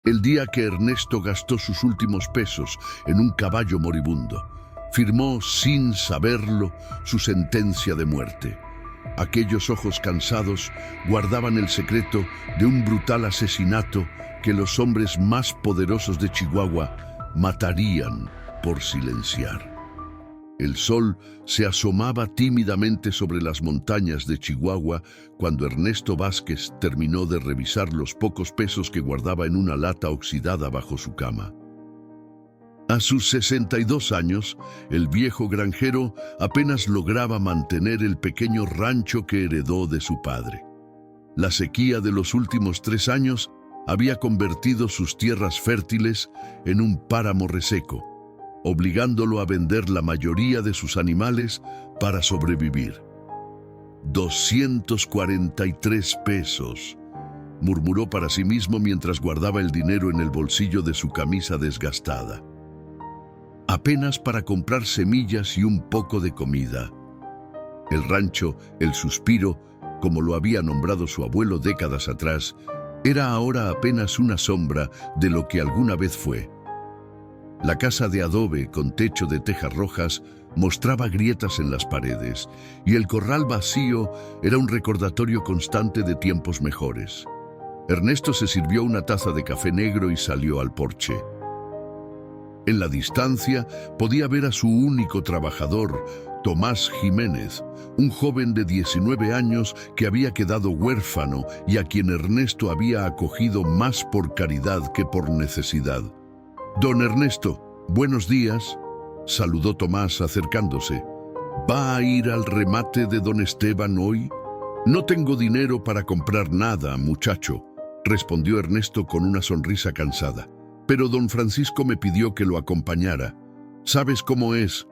El día que Ernesto gastó sus últimos pesos en un caballo moribundo, firmó sin saberlo su sentencia de muerte. Aquellos ojos cansados guardaban el secreto de un brutal asesinato que los hombres más poderosos de Chihuahua matarían por silenciar. El sol se asomaba tímidamente sobre las montañas de Chihuahua cuando Ernesto Vázquez terminó de revisar los pocos pesos que guardaba en una lata oxidada bajo su cama. A sus 62 años, el viejo granjero apenas lograba mantener el pequeño rancho que heredó de su padre. La sequía de los últimos 3 años había convertido sus tierras fértiles en un páramo reseco, obligándolo a vender la mayoría de sus animales para sobrevivir. 243 pesos, murmuró para sí mismo mientras guardaba el dinero en el bolsillo de su camisa desgastada. Apenas para comprar semillas y un poco de comida. El rancho, el Suspiro, como lo había nombrado su abuelo décadas atrás, era ahora apenas una sombra de lo que alguna vez fue. La casa de adobe con techo de tejas rojas mostraba grietas en las paredes, y el corral vacío era un recordatorio constante de tiempos mejores. Ernesto se sirvió una taza de café negro y salió al porche. En la distancia podía ver a su único trabajador, Tomás Jiménez, un joven de 19 años que había quedado huérfano y a quien Ernesto había acogido más por caridad que por necesidad. «Don Ernesto, buenos días», saludó Tomás acercándose. «¿Va a ir al remate de don Esteban hoy?» «No tengo dinero para comprar nada, muchacho», respondió Ernesto con una sonrisa cansada. «Pero don Francisco me pidió que lo acompañara. ¿Sabes cómo es?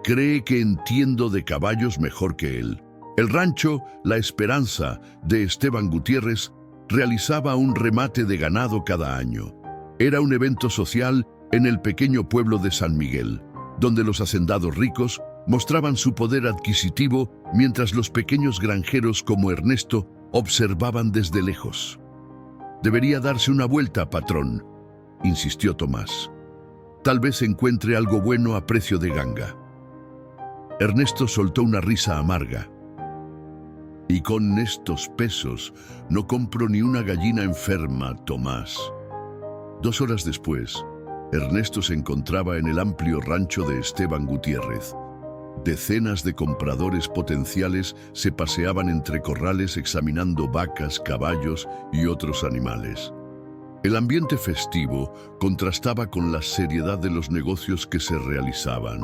Cree que entiendo de caballos mejor que él». El rancho La Esperanza de Esteban Gutiérrez realizaba un remate de ganado cada año. Era un evento social en el pequeño pueblo de San Miguel, donde los hacendados ricos mostraban su poder adquisitivo mientras los pequeños granjeros como Ernesto observaban desde lejos. «Debería darse una vuelta, patrón», insistió Tomás. «Tal vez encuentre algo bueno a precio de ganga». Ernesto soltó una risa amarga. «Y con estos pesos no compro ni una gallina enferma, Tomás». 2 horas después, Ernesto se encontraba en el amplio rancho de Esteban Gutiérrez. Decenas de compradores potenciales se paseaban entre corrales examinando vacas, caballos y otros animales. El ambiente festivo contrastaba con la seriedad de los negocios que se realizaban.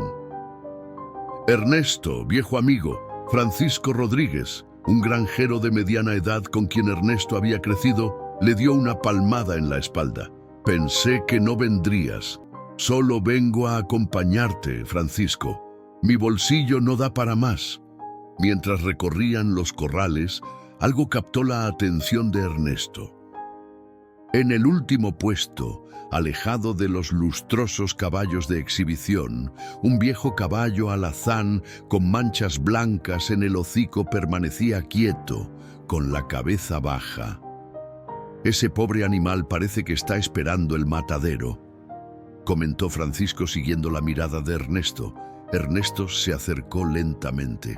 Ernesto, viejo amigo, Francisco Rodríguez, un granjero de mediana edad con quien Ernesto había crecido, le dio una palmada en la espalda. «Pensé que no vendrías. Solo vengo a acompañarte, Francisco. Mi bolsillo no da para más». Mientras recorrían los corrales, algo captó la atención de Ernesto. En el último puesto, alejado de los lustrosos caballos de exhibición, un viejo caballo alazán con manchas blancas en el hocico permanecía quieto, con la cabeza baja. «Ese pobre animal parece que está esperando el matadero», comentó Francisco siguiendo la mirada de Ernesto. Ernesto se acercó lentamente.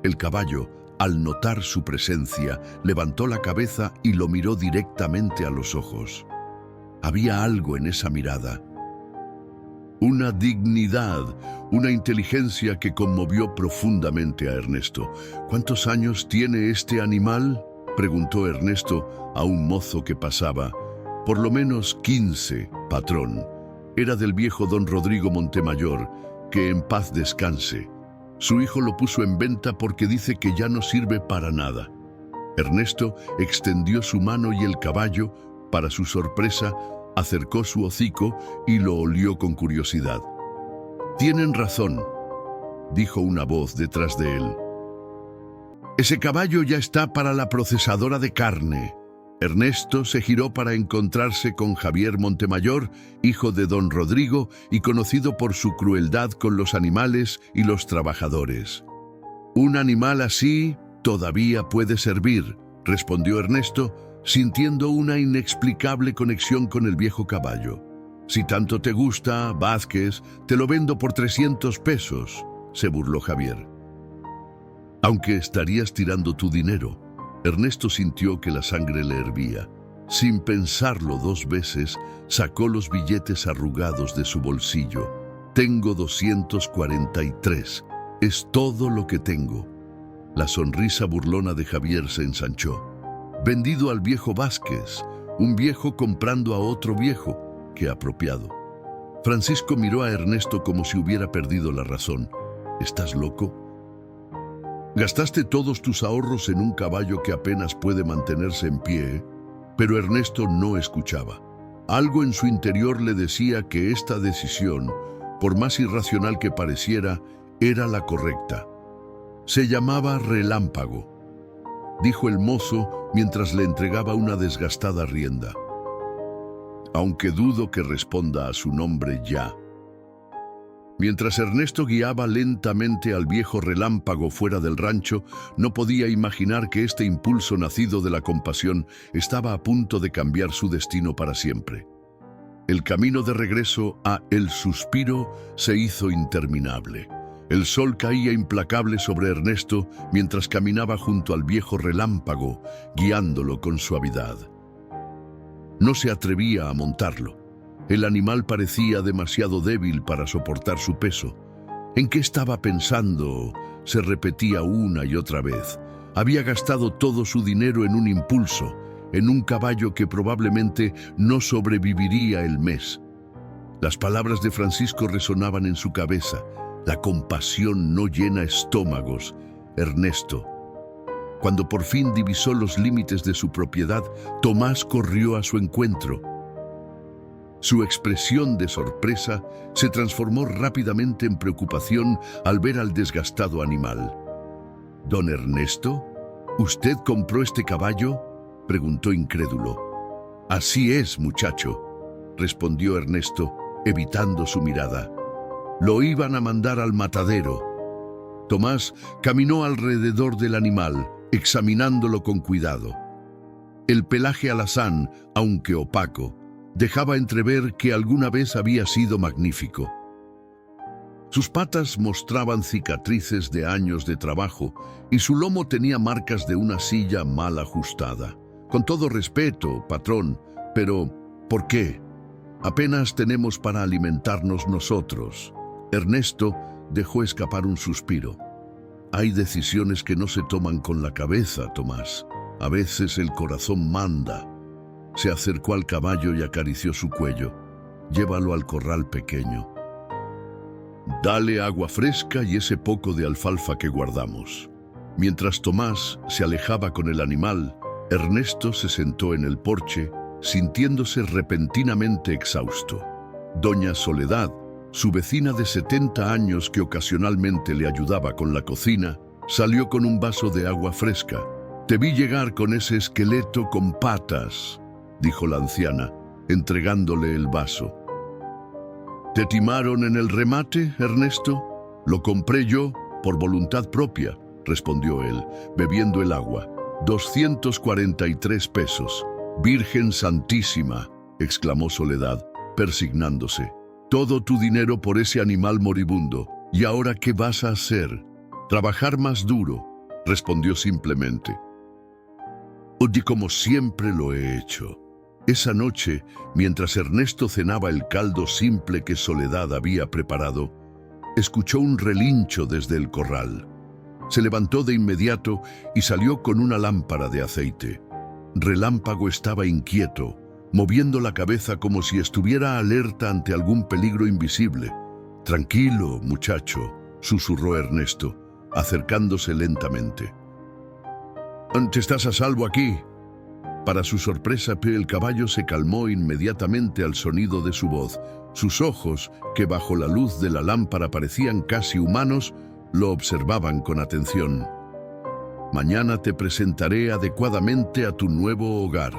El caballo, al notar su presencia, levantó la cabeza y lo miró directamente a los ojos. Había algo en esa mirada. Una dignidad, una inteligencia que conmovió profundamente a Ernesto. «¿Cuántos años tiene este animal?», preguntó Ernesto a un mozo que pasaba. «Por lo menos 15, patrón». Era del viejo don Rodrigo Montemayor, que en paz descanse. Su hijo lo puso en venta porque dice que ya no sirve para nada. Ernesto extendió su mano y el caballo, para su sorpresa, acercó su hocico y lo olió con curiosidad. «Tienen razón», dijo una voz detrás de él. «Ese caballo ya está para la procesadora de carne». Ernesto se giró para encontrarse con Javier Montemayor, hijo de don Rodrigo y conocido por su crueldad con los animales y los trabajadores. «Un animal así todavía puede servir», respondió Ernesto, sintiendo una inexplicable conexión con el viejo caballo. «Si tanto te gusta, Vázquez, te lo vendo por 300 pesos», se burló Javier. «Aunque estarías tirando tu dinero». Ernesto sintió que la sangre le hervía. Sin pensarlo 2 veces, sacó los billetes arrugados de su bolsillo. «Tengo 243. Es todo lo que tengo». La sonrisa burlona de Javier se ensanchó. Vendido al viejo Vázquez, un viejo comprando a otro viejo. ¡Qué apropiado! Francisco miró a Ernesto como si hubiera perdido la razón. ¿Estás loco? Gastaste todos tus ahorros en un caballo que apenas puede mantenerse en pie, pero Ernesto no escuchaba. Algo en su interior le decía que esta decisión, por más irracional que pareciera, era la correcta. Se llamaba Relámpago, dijo el mozo mientras le entregaba una desgastada rienda. Aunque dudo que responda a su nombre ya. Mientras Ernesto guiaba lentamente al viejo Relámpago fuera del rancho, no podía imaginar que este impulso nacido de la compasión estaba a punto de cambiar su destino para siempre. El camino de regreso a El Suspiro se hizo interminable. El sol caía implacable sobre Ernesto mientras caminaba junto al viejo Relámpago, guiándolo con suavidad. No se atrevía a montarlo. El animal parecía demasiado débil para soportar su peso. ¿En qué estaba pensando?, se repetía una y otra vez. Había gastado todo su dinero en un impulso, en un caballo que probablemente no sobreviviría el mes. Las palabras de Francisco resonaban en su cabeza. La compasión no llena estómagos. Ernesto. Cuando por fin divisó los límites de su propiedad, Tomás corrió a su encuentro. Su expresión de sorpresa se transformó rápidamente en preocupación al ver al desgastado animal. «¿Don Ernesto? ¿Usted compró este caballo?», preguntó incrédulo. «Así es, muchacho», respondió Ernesto, evitando su mirada. «Lo iban a mandar al matadero». Tomás caminó alrededor del animal, examinándolo con cuidado. El pelaje alazán, aunque opaco, dejaba entrever que alguna vez había sido magnífico. Sus patas mostraban cicatrices de años de trabajo y su lomo tenía marcas de una silla mal ajustada. «Con todo respeto, patrón, pero ¿por qué? Apenas tenemos para alimentarnos nosotros». Ernesto dejó escapar un suspiro. «Hay decisiones que no se toman con la cabeza, Tomás. A veces el corazón manda». Se acercó al caballo y acarició su cuello. «Llévalo al corral pequeño. Dale agua fresca y ese poco de alfalfa que guardamos». Mientras Tomás se alejaba con el animal, Ernesto se sentó en el porche, sintiéndose repentinamente exhausto. Doña Soledad, su vecina de 70 años que ocasionalmente le ayudaba con la cocina, salió con un vaso de agua fresca. «Te vi llegar con ese esqueleto con patas», dijo la anciana, entregándole el vaso. «¿Te timaron en el remate, Ernesto?» «Lo compré yo, por voluntad propia», respondió él, bebiendo el agua. 243 pesos. «Virgen Santísima», exclamó Soledad, persignándose. «Todo tu dinero por ese animal moribundo. ¿Y ahora qué vas a hacer?» «Trabajar más duro», respondió simplemente. «Oye, como siempre lo he hecho». Esa noche, mientras Ernesto cenaba el caldo simple que Soledad había preparado, escuchó un relincho desde el corral. Se levantó de inmediato y salió con una lámpara de aceite. Relámpago estaba inquieto, moviendo la cabeza como si estuviera alerta ante algún peligro invisible. «Tranquilo, muchacho», susurró Ernesto, acercándose lentamente. «Estás a salvo aquí». Para su sorpresa, el caballo se calmó inmediatamente al sonido de su voz. Sus ojos, que bajo la luz de la lámpara parecían casi humanos, lo observaban con atención. «Mañana te presentaré adecuadamente a tu nuevo hogar»,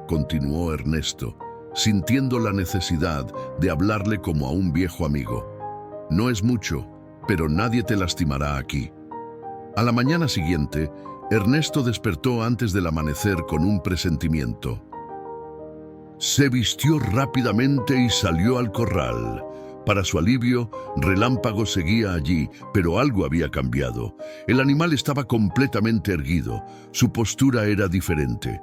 continuó Ernesto, sintiendo la necesidad de hablarle como a un viejo amigo. «No es mucho, pero nadie te lastimará aquí». A la mañana siguiente, Ernesto despertó antes del amanecer con un presentimiento. Se vistió rápidamente y salió al corral. Para su alivio, Relámpago seguía allí, pero algo había cambiado. El animal estaba completamente erguido. Su postura era diferente.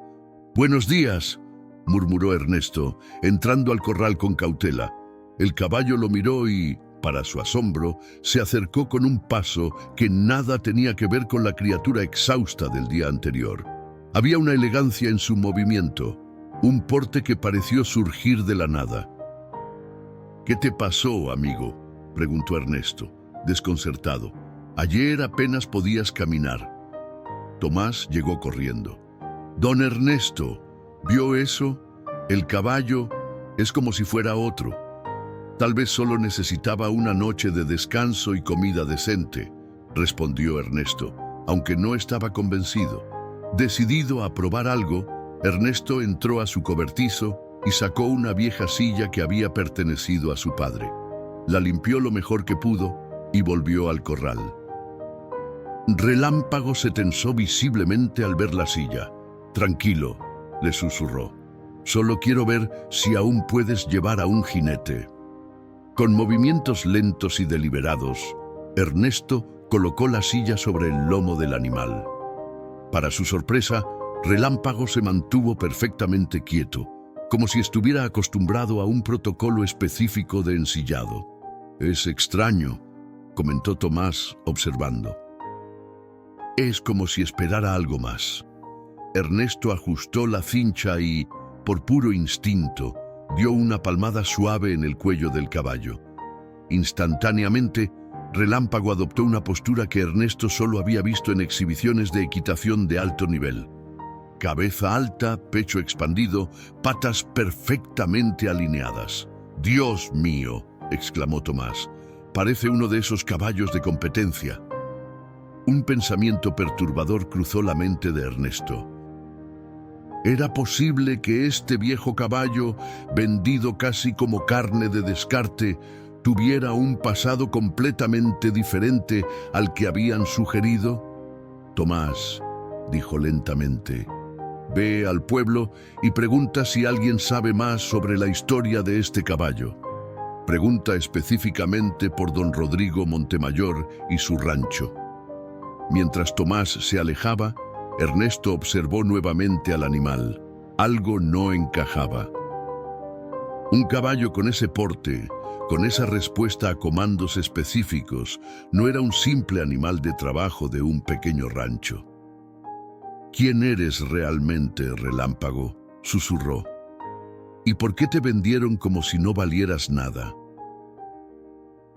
«Buenos días», murmuró Ernesto, entrando al corral con cautela. El caballo lo miró y, para su asombro, se acercó con un paso que nada tenía que ver con la criatura exhausta del día anterior. Había una elegancia en su movimiento, un porte que pareció surgir de la nada. «¿Qué te pasó, amigo?», preguntó Ernesto, desconcertado. «Ayer apenas podías caminar». Tomás llegó corriendo. «Don Ernesto, ¿vio eso? El caballo es como si fuera otro. Tal vez solo necesitaba una noche de descanso y comida decente», respondió Ernesto, aunque no estaba convencido. Decidido a probar algo, Ernesto entró a su cobertizo y sacó una vieja silla que había pertenecido a su padre. La limpió lo mejor que pudo y volvió al corral. Relámpago se tensó visiblemente al ver la silla. «Tranquilo», le susurró. «Solo quiero ver si aún puedes llevar a un jinete». Con movimientos lentos y deliberados, Ernesto colocó la silla sobre el lomo del animal. Para su sorpresa, Relámpago se mantuvo perfectamente quieto, como si estuviera acostumbrado a un protocolo específico de ensillado. «Es extraño», comentó Tomás, observando. «Es como si esperara algo más». Ernesto ajustó la cincha y, por puro instinto, dio una palmada suave en el cuello del caballo. Instantáneamente, Relámpago adoptó una postura que Ernesto solo había visto en exhibiciones de equitación de alto nivel. Cabeza alta, pecho expandido, patas perfectamente alineadas. «¡Dios mío!», exclamó Tomás. «Parece uno de esos caballos de competencia». Un pensamiento perturbador cruzó la mente de Ernesto. ¿Era posible que este viejo caballo, vendido casi como carne de descarte, tuviera un pasado completamente diferente al que habían sugerido? «Tomás», dijo lentamente, «ve al pueblo y pregunta si alguien sabe más sobre la historia de este caballo. Pregunta específicamente por don Rodrigo Montemayor y su rancho». Mientras Tomás se alejaba, Ernesto observó nuevamente al animal. Algo no encajaba. Un caballo con ese porte, con esa respuesta a comandos específicos, no era un simple animal de trabajo de un pequeño rancho. «¿Quién eres realmente, Relámpago?», susurró. «¿Y por qué te vendieron como si no valieras nada?».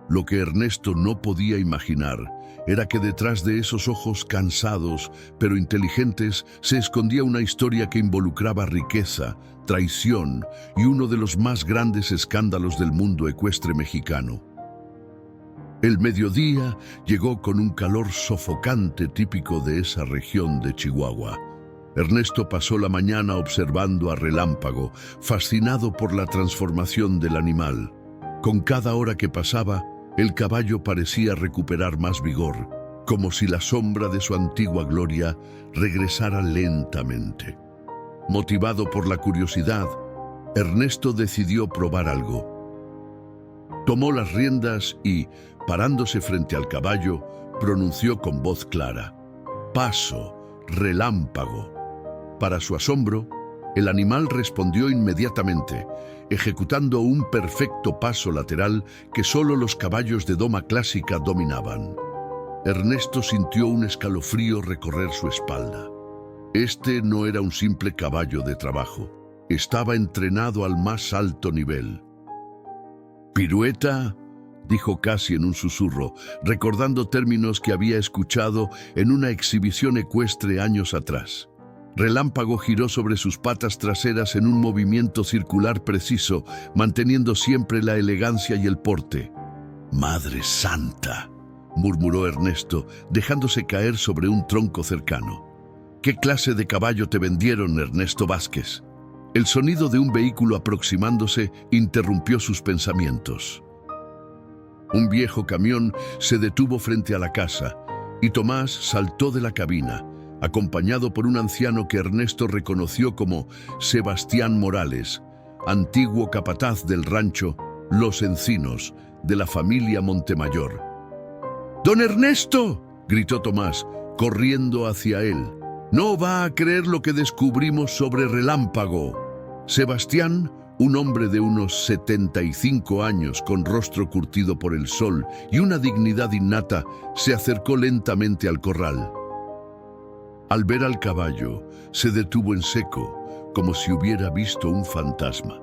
Lo que Ernesto no podía imaginar era que detrás de esos ojos cansados pero inteligentes se escondía una historia que involucraba riqueza, traición y uno de los más grandes escándalos del mundo ecuestre mexicano. El mediodía llegó con un calor sofocante típico de esa región de Chihuahua. Ernesto pasó la mañana observando a Relámpago, fascinado por la transformación del animal. Con cada hora que pasaba, el caballo parecía recuperar más vigor, como si la sombra de su antigua gloria regresara lentamente. Motivado por la curiosidad, Ernesto decidió probar algo. Tomó las riendas y, parándose frente al caballo, pronunció con voz clara: «Paso, Relámpago». Para su asombro, el animal respondió inmediatamente, ejecutando un perfecto paso lateral que solo los caballos de doma clásica dominaban. Ernesto sintió un escalofrío recorrer su espalda. Este no era un simple caballo de trabajo. Estaba entrenado al más alto nivel. «¿Pirueta?», dijo casi en un susurro, recordando términos que había escuchado en una exhibición ecuestre años atrás. Relámpago giró sobre sus patas traseras en un movimiento circular preciso, manteniendo siempre la elegancia y el porte. «¡Madre Santa!», murmuró Ernesto, dejándose caer sobre un tronco cercano. «¿Qué clase de caballo te vendieron, Ernesto Vázquez?». El sonido de un vehículo aproximándose interrumpió sus pensamientos. Un viejo camión se detuvo frente a la casa y Tomás saltó de la cabina, acompañado por un anciano que Ernesto reconoció como Sebastián Morales, antiguo capataz del rancho Los Encinos, de la familia Montemayor. «¡Don Ernesto!», gritó Tomás, corriendo hacia él. «No va a creer lo que descubrimos sobre Relámpago». Sebastián, un hombre de unos 75 años con rostro curtido por el sol y una dignidad innata, se acercó lentamente al corral. Al ver al caballo, se detuvo en seco, como si hubiera visto un fantasma.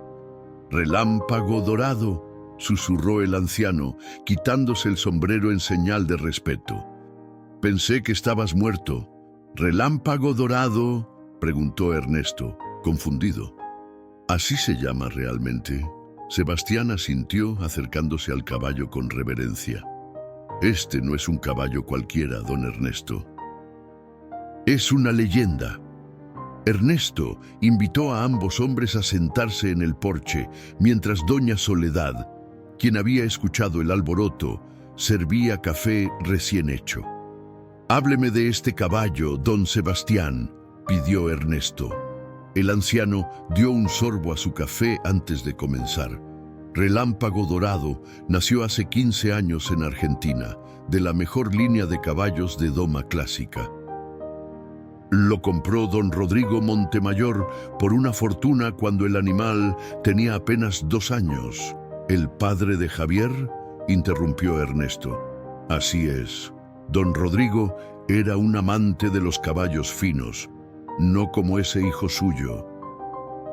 «Relámpago dorado», susurró el anciano, quitándose el sombrero en señal de respeto. «Pensé que estabas muerto». «¿Relámpago dorado?», preguntó Ernesto, confundido. «¿Así se llama realmente?». Sebastián asintió, acercándose al caballo con reverencia. «Este no es un caballo cualquiera, don Ernesto. Es una leyenda». Ernesto invitó a ambos hombres a sentarse en el porche, mientras doña Soledad, quien había escuchado el alboroto, servía café recién hecho. «Hábleme de este caballo, don Sebastián», pidió Ernesto. El anciano dio un sorbo a su café antes de comenzar. Relámpago Dorado nació hace 15 años en Argentina, de la mejor línea de caballos de doma clásica. Lo compró don Rodrigo Montemayor por una fortuna cuando el animal tenía apenas 2 años. «¿El padre de Javier?», interrumpió Ernesto. «Así es. Don Rodrigo era un amante de los caballos finos, no como ese hijo suyo».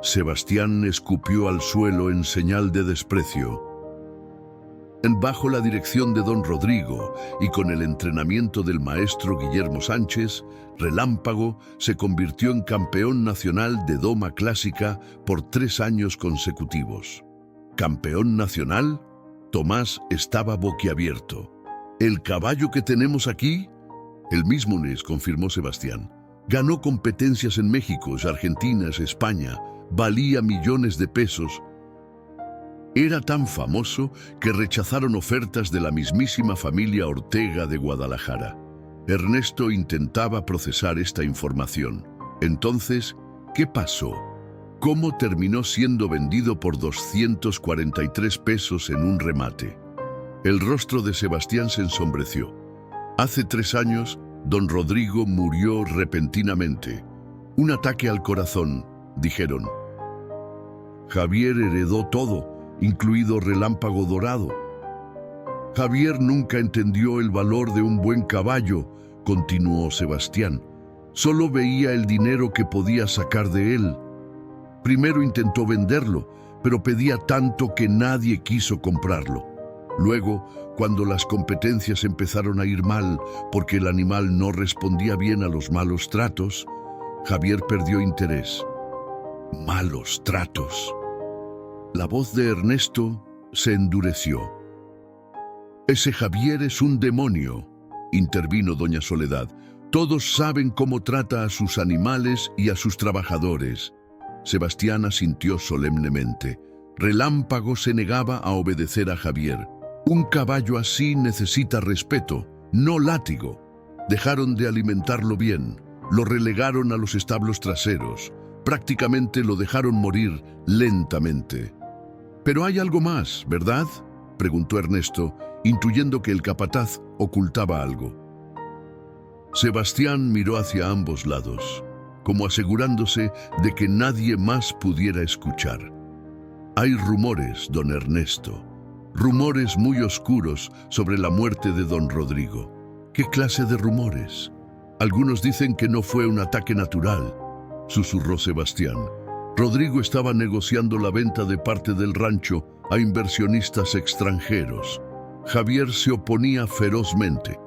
Sebastián escupió al suelo en señal de desprecio. Bajo la dirección de don Rodrigo y con el entrenamiento del maestro Guillermo Sánchez, Relámpago se convirtió en campeón nacional de doma clásica por 3 años consecutivos. ¿Campeón nacional? Tomás estaba boquiabierto. «¿El caballo que tenemos aquí?». «El mismo es», confirmó Sebastián. «Ganó competencias en México, Argentina, España. Valía millones de pesos. Era tan famoso que rechazaron ofertas de la mismísima familia Ortega de Guadalajara». Ernesto intentaba procesar esta información. Entonces, ¿qué pasó? ¿Cómo terminó siendo vendido por 243 pesos en un remate? El rostro de Sebastián se ensombreció. Hace 3 años, don Rodrigo murió repentinamente. «Un ataque al corazón», dijeron. «Javier heredó todo, incluido Relámpago Dorado». «Javier nunca entendió el valor de un buen caballo», continuó Sebastián. «Solo veía el dinero que podía sacar de él. Primero intentó venderlo, pero pedía tanto que nadie quiso comprarlo. Luego, cuando las competencias empezaron a ir mal porque el animal no respondía bien a los malos tratos, Javier perdió interés». «¿Malos tratos?». La voz de Ernesto se endureció. «Ese Javier es un demonio», intervino doña Soledad. «Todos saben cómo trata a sus animales y a sus trabajadores». Sebastián asintió solemnemente. Relámpago se negaba a obedecer a Javier. «Un caballo así necesita respeto, no látigo». Dejaron de alimentarlo bien, lo relegaron a los establos traseros, prácticamente lo dejaron morir lentamente. «Pero hay algo más, ¿verdad?», preguntó Ernesto, intuyendo que el capataz ocultaba algo. Sebastián miró hacia ambos lados, como asegurándose de que nadie más pudiera escuchar. «Hay rumores, don Ernesto, rumores muy oscuros sobre la muerte de don Rodrigo». «¿Qué clase de rumores?». «Algunos dicen que no fue un ataque natural», susurró Sebastián. «Rodrigo estaba negociando la venta de parte del rancho a inversionistas extranjeros. Javier se oponía ferozmente.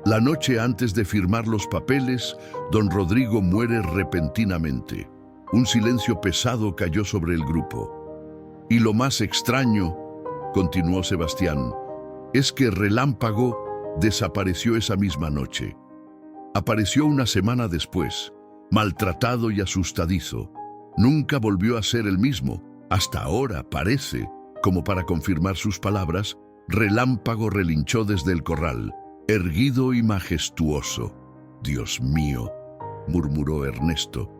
La noche antes de firmar los papeles, don Rodrigo muere repentinamente. Un silencio pesado cayó sobre el grupo. Y lo más extraño, continuó Sebastián, es que Relámpago desapareció esa misma noche. Apareció una semana después, maltratado y asustadizo. Nunca volvió a ser el mismo. Hasta ahora parece». Como para confirmar sus palabras, Relámpago relinchó desde el corral, erguido y majestuoso. Dios mío, murmuró Ernesto.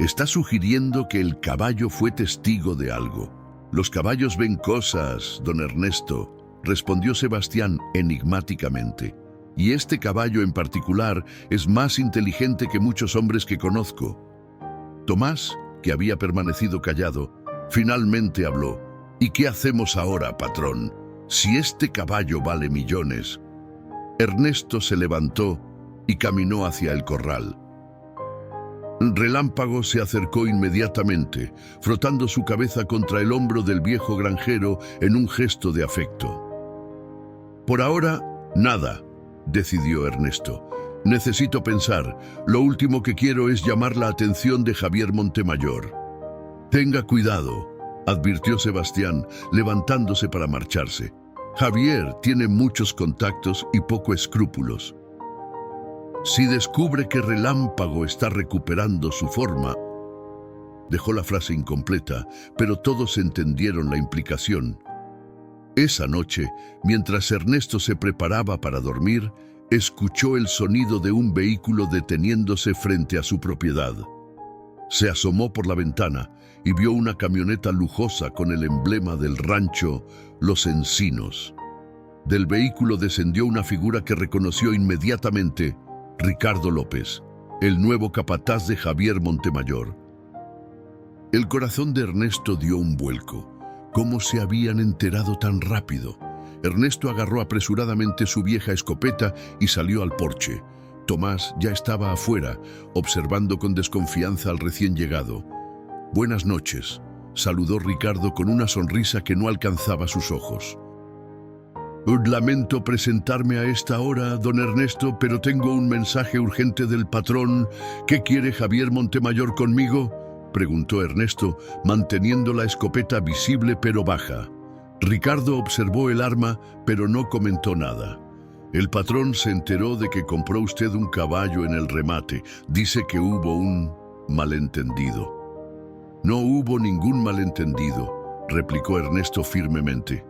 Está sugiriendo que el caballo fue testigo de algo. Los caballos ven cosas, don Ernesto, respondió Sebastián enigmáticamente. Y este caballo en particular es más inteligente que muchos hombres que conozco. Tomás, que había permanecido callado, finalmente habló. ¿Y qué hacemos ahora, patrón? Si este caballo vale millones. Ernesto se levantó y caminó hacia el corral. Relámpago se acercó inmediatamente, frotando su cabeza contra el hombro del viejo granjero en un gesto de afecto. Por ahora, nada, decidió Ernesto. Necesito pensar. Lo último que quiero es llamar la atención de Javier Montemayor. Tenga cuidado, advirtió Sebastián, levantándose para marcharse. Javier tiene muchos contactos y poco escrúpulos. Si descubre que Relámpago está recuperando su forma... Dejó la frase incompleta, pero todos entendieron la implicación. Esa noche, mientras Ernesto se preparaba para dormir, escuchó el sonido de un vehículo deteniéndose frente a su propiedad. Se asomó por la ventana y vio una camioneta lujosa con el emblema del rancho Los Encinos. Del vehículo descendió una figura que reconoció inmediatamente: Ricardo López, el nuevo capataz de Javier Montemayor. El corazón de Ernesto dio un vuelco. ¿Cómo se habían enterado tan rápido? Ernesto agarró apresuradamente su vieja escopeta y salió al porche. Tomás ya estaba afuera, observando con desconfianza al recién llegado. «Buenas noches», saludó Ricardo con una sonrisa que no alcanzaba sus ojos. «Lamento presentarme a esta hora, don Ernesto, pero tengo un mensaje urgente del patrón. ¿Qué quiere Javier Montemayor conmigo?», preguntó Ernesto, manteniendo la escopeta visible pero baja. Ricardo observó el arma, pero no comentó nada. «El patrón se enteró de que compró usted un caballo en el remate. Dice que hubo un malentendido». «No hubo ningún malentendido», replicó Ernesto firmemente.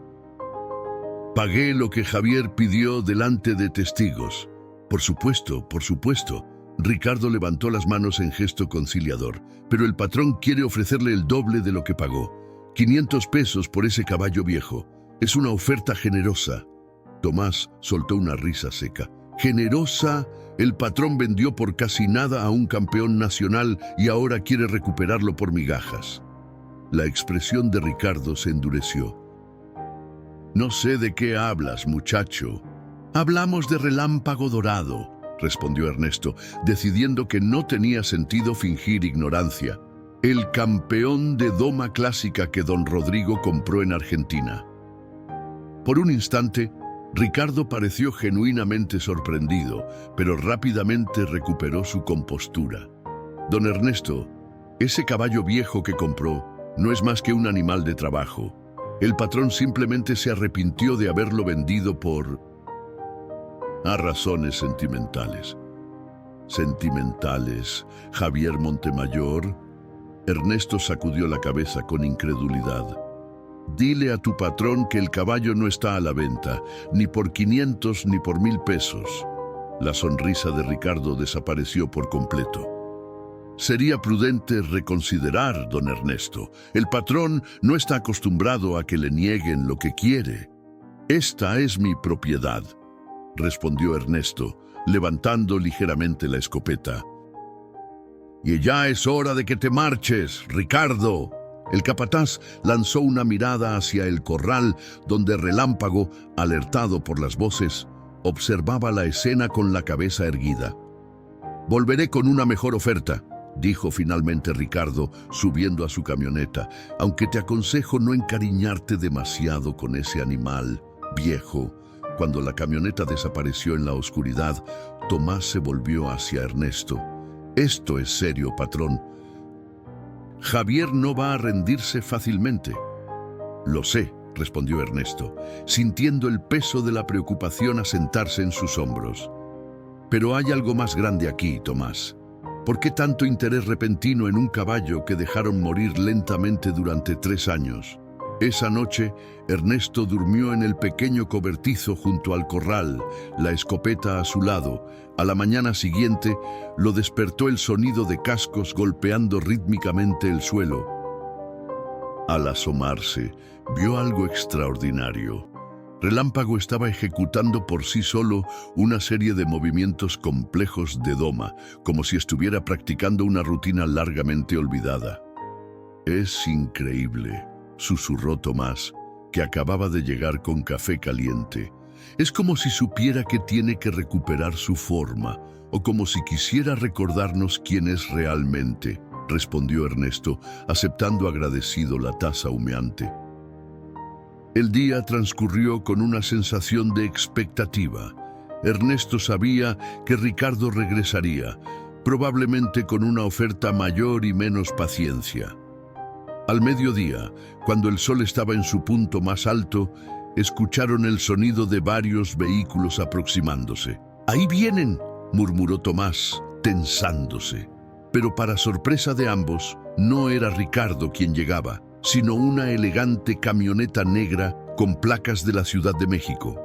«Pagué lo que Javier pidió delante de testigos». Por supuesto. Ricardo levantó las manos en gesto conciliador. «Pero el patrón quiere ofrecerle el doble de lo que pagó. 500 pesos por ese caballo viejo. Es una oferta generosa». Tomás soltó una risa seca. «¿Generosa? El patrón vendió por casi nada a un campeón nacional y ahora quiere recuperarlo por migajas». La expresión de Ricardo se endureció. «No sé de qué hablas, muchacho». «Hablamos de Relámpago Dorado», respondió Ernesto, decidiendo que no tenía sentido fingir ignorancia. «El campeón de doma clásica que don Rodrigo compró en Argentina». Por un instante, Ricardo pareció genuinamente sorprendido, pero rápidamente recuperó su compostura. «Don Ernesto, ese caballo viejo que compró no es más que un animal de trabajo. El patrón simplemente se arrepintió de haberlo vendido por... a razones sentimentales». «¿Sentimentales? ¿Javier Montemayor?» Ernesto sacudió la cabeza con incredulidad. «Dile a tu patrón que el caballo no está a la venta, ni por 500 ni por 1000 pesos». La sonrisa de Ricardo desapareció por completo. «Sería prudente reconsiderar, don Ernesto. El patrón no está acostumbrado a que le nieguen lo que quiere». «Esta es mi propiedad», respondió Ernesto, levantando ligeramente la escopeta. «Y ya es hora de que te marches, Ricardo». El capataz lanzó una mirada hacia el corral, donde Relámpago, alertado por las voces, observaba la escena con la cabeza erguida. «Volveré con una mejor oferta», dijo finalmente Ricardo, subiendo a su camioneta, «aunque te aconsejo no encariñarte demasiado con ese animal viejo». Cuando la camioneta desapareció en la oscuridad, Tomás se volvió hacia Ernesto. «Esto es serio, patrón. Javier no va a rendirse fácilmente». «Lo sé», respondió Ernesto, sintiendo el peso de la preocupación asentarse en sus hombros. «Pero hay algo más grande aquí, Tomás. ¿Por qué tanto interés repentino en un caballo que dejaron morir lentamente durante 3 años? Esa noche, Ernesto durmió en el pequeño cobertizo junto al corral, la escopeta a su lado. A la mañana siguiente, lo despertó el sonido de cascos golpeando rítmicamente el suelo. Al asomarse, vio algo extraordinario. Relámpago estaba ejecutando por sí solo una serie de movimientos complejos de doma, como si estuviera practicando una rutina largamente olvidada. «Es increíble», susurró Tomás, que acababa de llegar con café caliente. «Es como si supiera que tiene que recuperar su forma, o como si quisiera recordarnos quién es realmente», respondió Ernesto, aceptando agradecido la taza humeante. El día transcurrió con una sensación de expectativa. Ernesto sabía que Ricardo regresaría, probablemente con una oferta mayor y menos paciencia. Al mediodía, cuando el sol estaba en su punto más alto, escucharon el sonido de varios vehículos aproximándose. «¡Ahí vienen!», murmuró Tomás, tensándose. Pero para sorpresa de ambos, no era Ricardo quien llegaba, sino una elegante camioneta negra con placas de la Ciudad de México.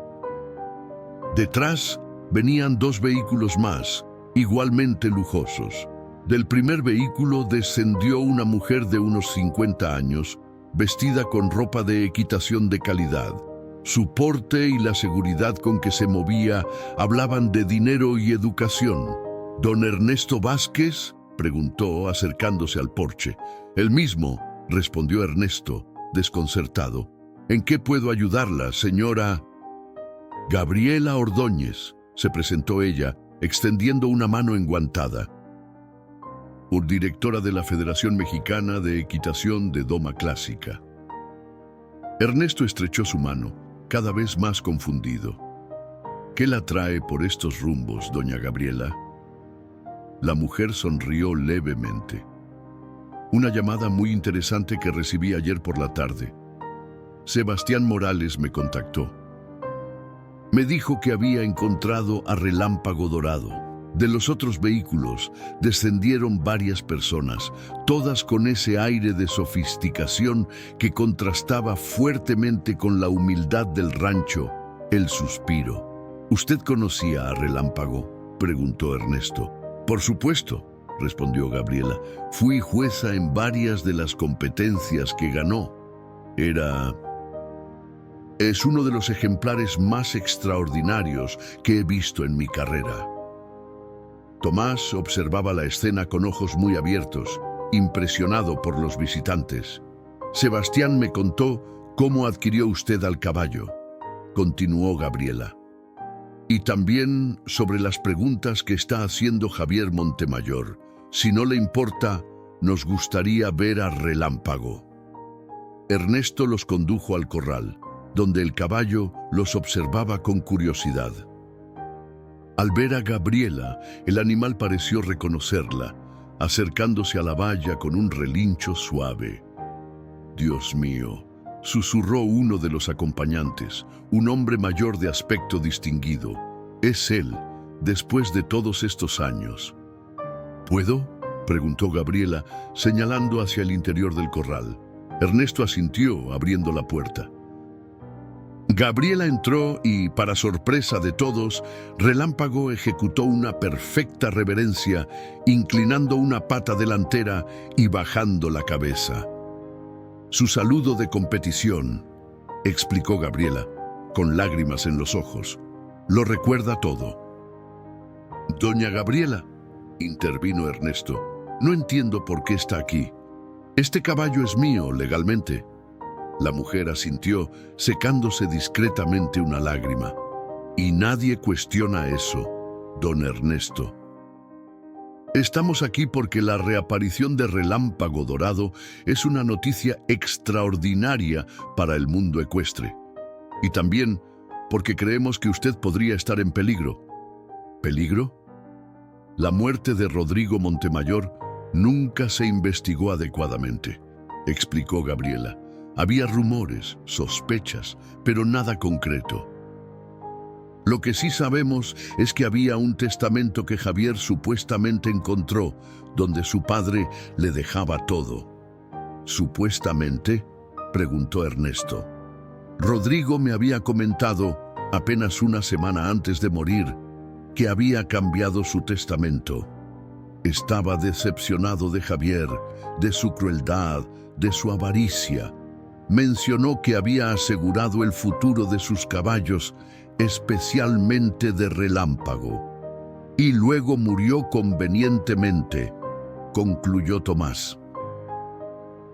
Detrás venían dos vehículos más, igualmente lujosos. Del primer vehículo descendió una mujer de unos 50 años, vestida con ropa de equitación de calidad. Su porte y la seguridad con que se movía hablaban de dinero y educación. «¿Don Ernesto Vázquez?», preguntó, acercándose al porche. «El mismo», respondió Ernesto, desconcertado. «¿En qué puedo ayudarla, señora?» «Gabriela Ordóñez», se presentó ella, extendiendo una mano enguantada. Directora de la Federación Mexicana de Equitación de Doma Clásica. Ernesto estrechó su mano, cada vez más confundido. «¿Qué la trae por estos rumbos, doña Gabriela?» La mujer sonrió levemente. «Una llamada muy interesante que recibí ayer por la tarde. Sebastián Morales me contactó. Me dijo que había encontrado a Relámpago Dorado. De los otros vehículos descendieron varias personas, todas con ese aire de sofisticación que contrastaba fuertemente con la humildad del rancho, el suspiro. «¿Usted conocía a Relámpago?», preguntó Ernesto. «Por supuesto», respondió Gabriela. «Fui jueza en varias de las competencias que ganó. Es uno de los ejemplares más extraordinarios que he visto en mi carrera». Tomás observaba la escena con ojos muy abiertos, impresionado por los visitantes. «Sebastián me contó cómo adquirió usted al caballo», continuó Gabriela. «Y también sobre las preguntas que está haciendo Javier Montemayor. Si no le importa, nos gustaría ver a Relámpago». Ernesto los condujo al corral, donde el caballo los observaba con curiosidad. Al ver a Gabriela, el animal pareció reconocerla, acercándose a la valla con un relincho suave. «Dios mío», susurró uno de los acompañantes, un hombre mayor de aspecto distinguido. «Es él, después de todos estos años». «¿Puedo?», preguntó Gabriela, señalando hacia el interior del corral. Ernesto asintió, abriendo la puerta. Gabriela entró y, para sorpresa de todos, Relámpago ejecutó una perfecta reverencia, inclinando una pata delantera y bajando la cabeza. «Su saludo de competición», explicó Gabriela, con lágrimas en los ojos. «Lo recuerda todo». «Doña Gabriela», intervino Ernesto, «no entiendo por qué está aquí. Este caballo es mío legalmente». La mujer asintió, secándose discretamente una lágrima. «Y nadie cuestiona eso, don Ernesto. Estamos aquí porque la reaparición de Relámpago Dorado es una noticia extraordinaria para el mundo ecuestre. Y también porque creemos que usted podría estar en peligro». ¿Peligro? La muerte de Rodrigo Montemayor nunca se investigó adecuadamente, explicó Gabriela. Había rumores, sospechas, pero nada concreto. Lo que sí sabemos es que había un testamento que Javier supuestamente encontró, donde su padre le dejaba todo. ¿Supuestamente?, preguntó Ernesto. Rodrigo me había comentado, apenas una semana antes de morir, que había cambiado su testamento. Estaba decepcionado de Javier, de su crueldad, de su avaricia. Mencionó que había asegurado el futuro de sus caballos, especialmente de Relámpago. Y luego murió convenientemente, concluyó Tomás.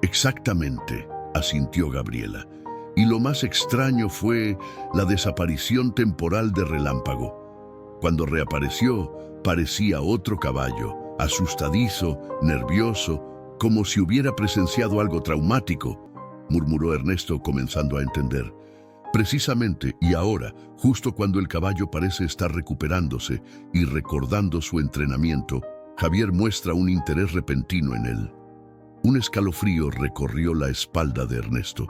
Exactamente, asintió Gabriela. Y lo más extraño fue la desaparición temporal de Relámpago. Cuando reapareció, parecía otro caballo, asustadizo, nervioso, como si hubiera presenciado algo traumático, murmuró Ernesto, comenzando a entender. Precisamente, y ahora, justo cuando el caballo parece estar recuperándose y recordando su entrenamiento, Javier muestra un interés repentino en él. Un escalofrío recorrió la espalda de Ernesto.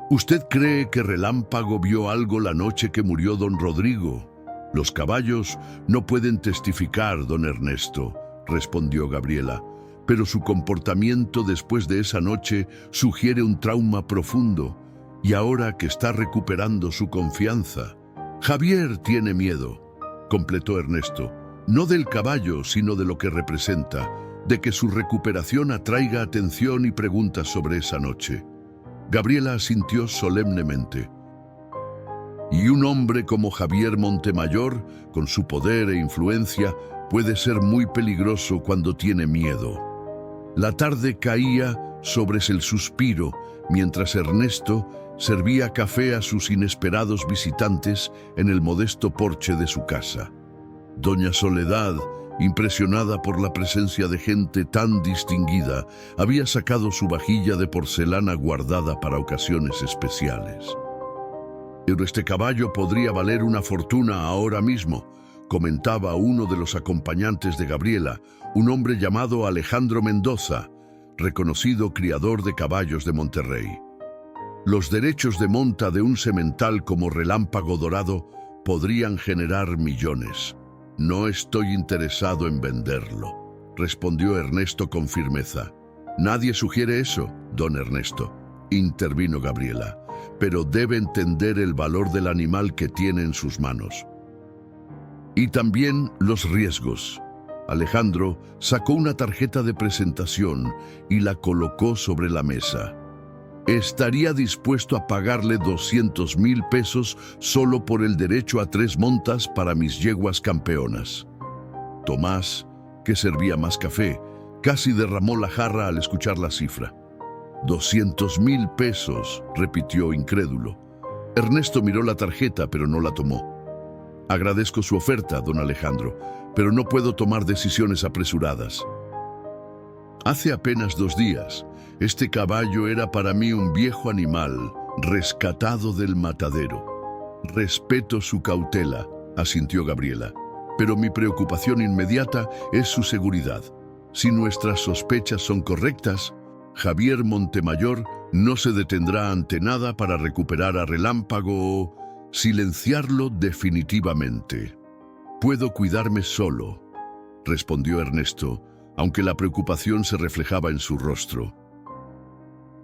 ¿Usted cree que Relámpago vio algo la noche que murió don Rodrigo? Los caballos no pueden testificar, don Ernesto, respondió Gabriela, pero su comportamiento después de esa noche sugiere un trauma profundo, y ahora que está recuperando su confianza. Javier tiene miedo, completó Ernesto, no del caballo, sino de lo que representa, de que su recuperación atraiga atención y preguntas sobre esa noche. Gabriela asintió solemnemente. Y un hombre como Javier Montemayor, con su poder e influencia, puede ser muy peligroso cuando tiene miedo. La tarde caía sobre el suspiro, mientras Ernesto servía café a sus inesperados visitantes en el modesto porche de su casa. Doña Soledad, impresionada por la presencia de gente tan distinguida, había sacado su vajilla de porcelana guardada para ocasiones especiales. Pero este caballo podría valer una fortuna ahora mismo, comentaba uno de los acompañantes de Gabriela, un hombre llamado Alejandro Mendoza, reconocido criador de caballos de Monterrey. Los derechos de monta de un semental como Relámpago Dorado podrían generar millones. No estoy interesado en venderlo, respondió Ernesto con firmeza. Nadie sugiere eso, don Ernesto, intervino Gabriela, pero debe entender el valor del animal que tiene en sus manos. Y también los riesgos. Alejandro sacó una tarjeta de presentación y la colocó sobre la mesa. Estaría dispuesto a pagarle 200,000 pesos solo por el derecho a 3 montas para mis yeguas campeonas. Tomás, que servía más café, casi derramó la jarra al escuchar la cifra. 200,000 pesos, repitió incrédulo. Ernesto miró la tarjeta, pero no la tomó. Agradezco su oferta, don Alejandro, pero no puedo tomar decisiones apresuradas. Hace apenas 2 días, este caballo era para mí un viejo animal, rescatado del matadero. Respeto su cautela, asintió Gabriela, pero mi preocupación inmediata es su seguridad. Si nuestras sospechas son correctas, Javier Montemayor no se detendrá ante nada para recuperar a Relámpago o silenciarlo definitivamente. Puedo cuidarme solo, respondió Ernesto, aunque la preocupación se reflejaba en su rostro.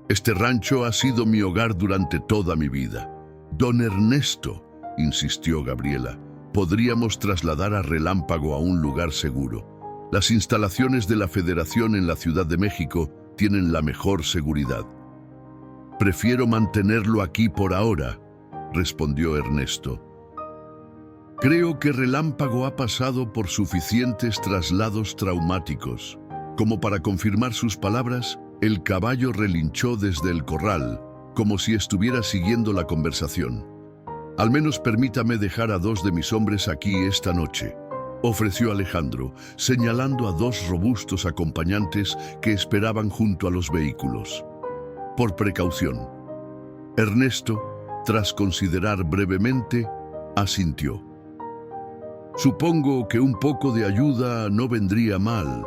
Este rancho ha sido mi hogar durante toda mi vida. Don Ernesto, insistió Gabriela, podríamos trasladar a Relámpago a un lugar seguro. Las instalaciones de la Federación en la Ciudad de México tienen la mejor seguridad. Prefiero mantenerlo aquí por ahora, respondió Ernesto. Creo que Relámpago ha pasado por suficientes traslados traumáticos. Como para confirmar sus palabras, el caballo relinchó desde el corral, como si estuviera siguiendo la conversación. Al menos permítame dejar a 2 de mis hombres aquí esta noche, ofreció Alejandro, señalando a 2 robustos acompañantes que esperaban junto a los vehículos. Por precaución. Ernesto, tras considerar brevemente, asintió. Supongo que un poco de ayuda no vendría mal.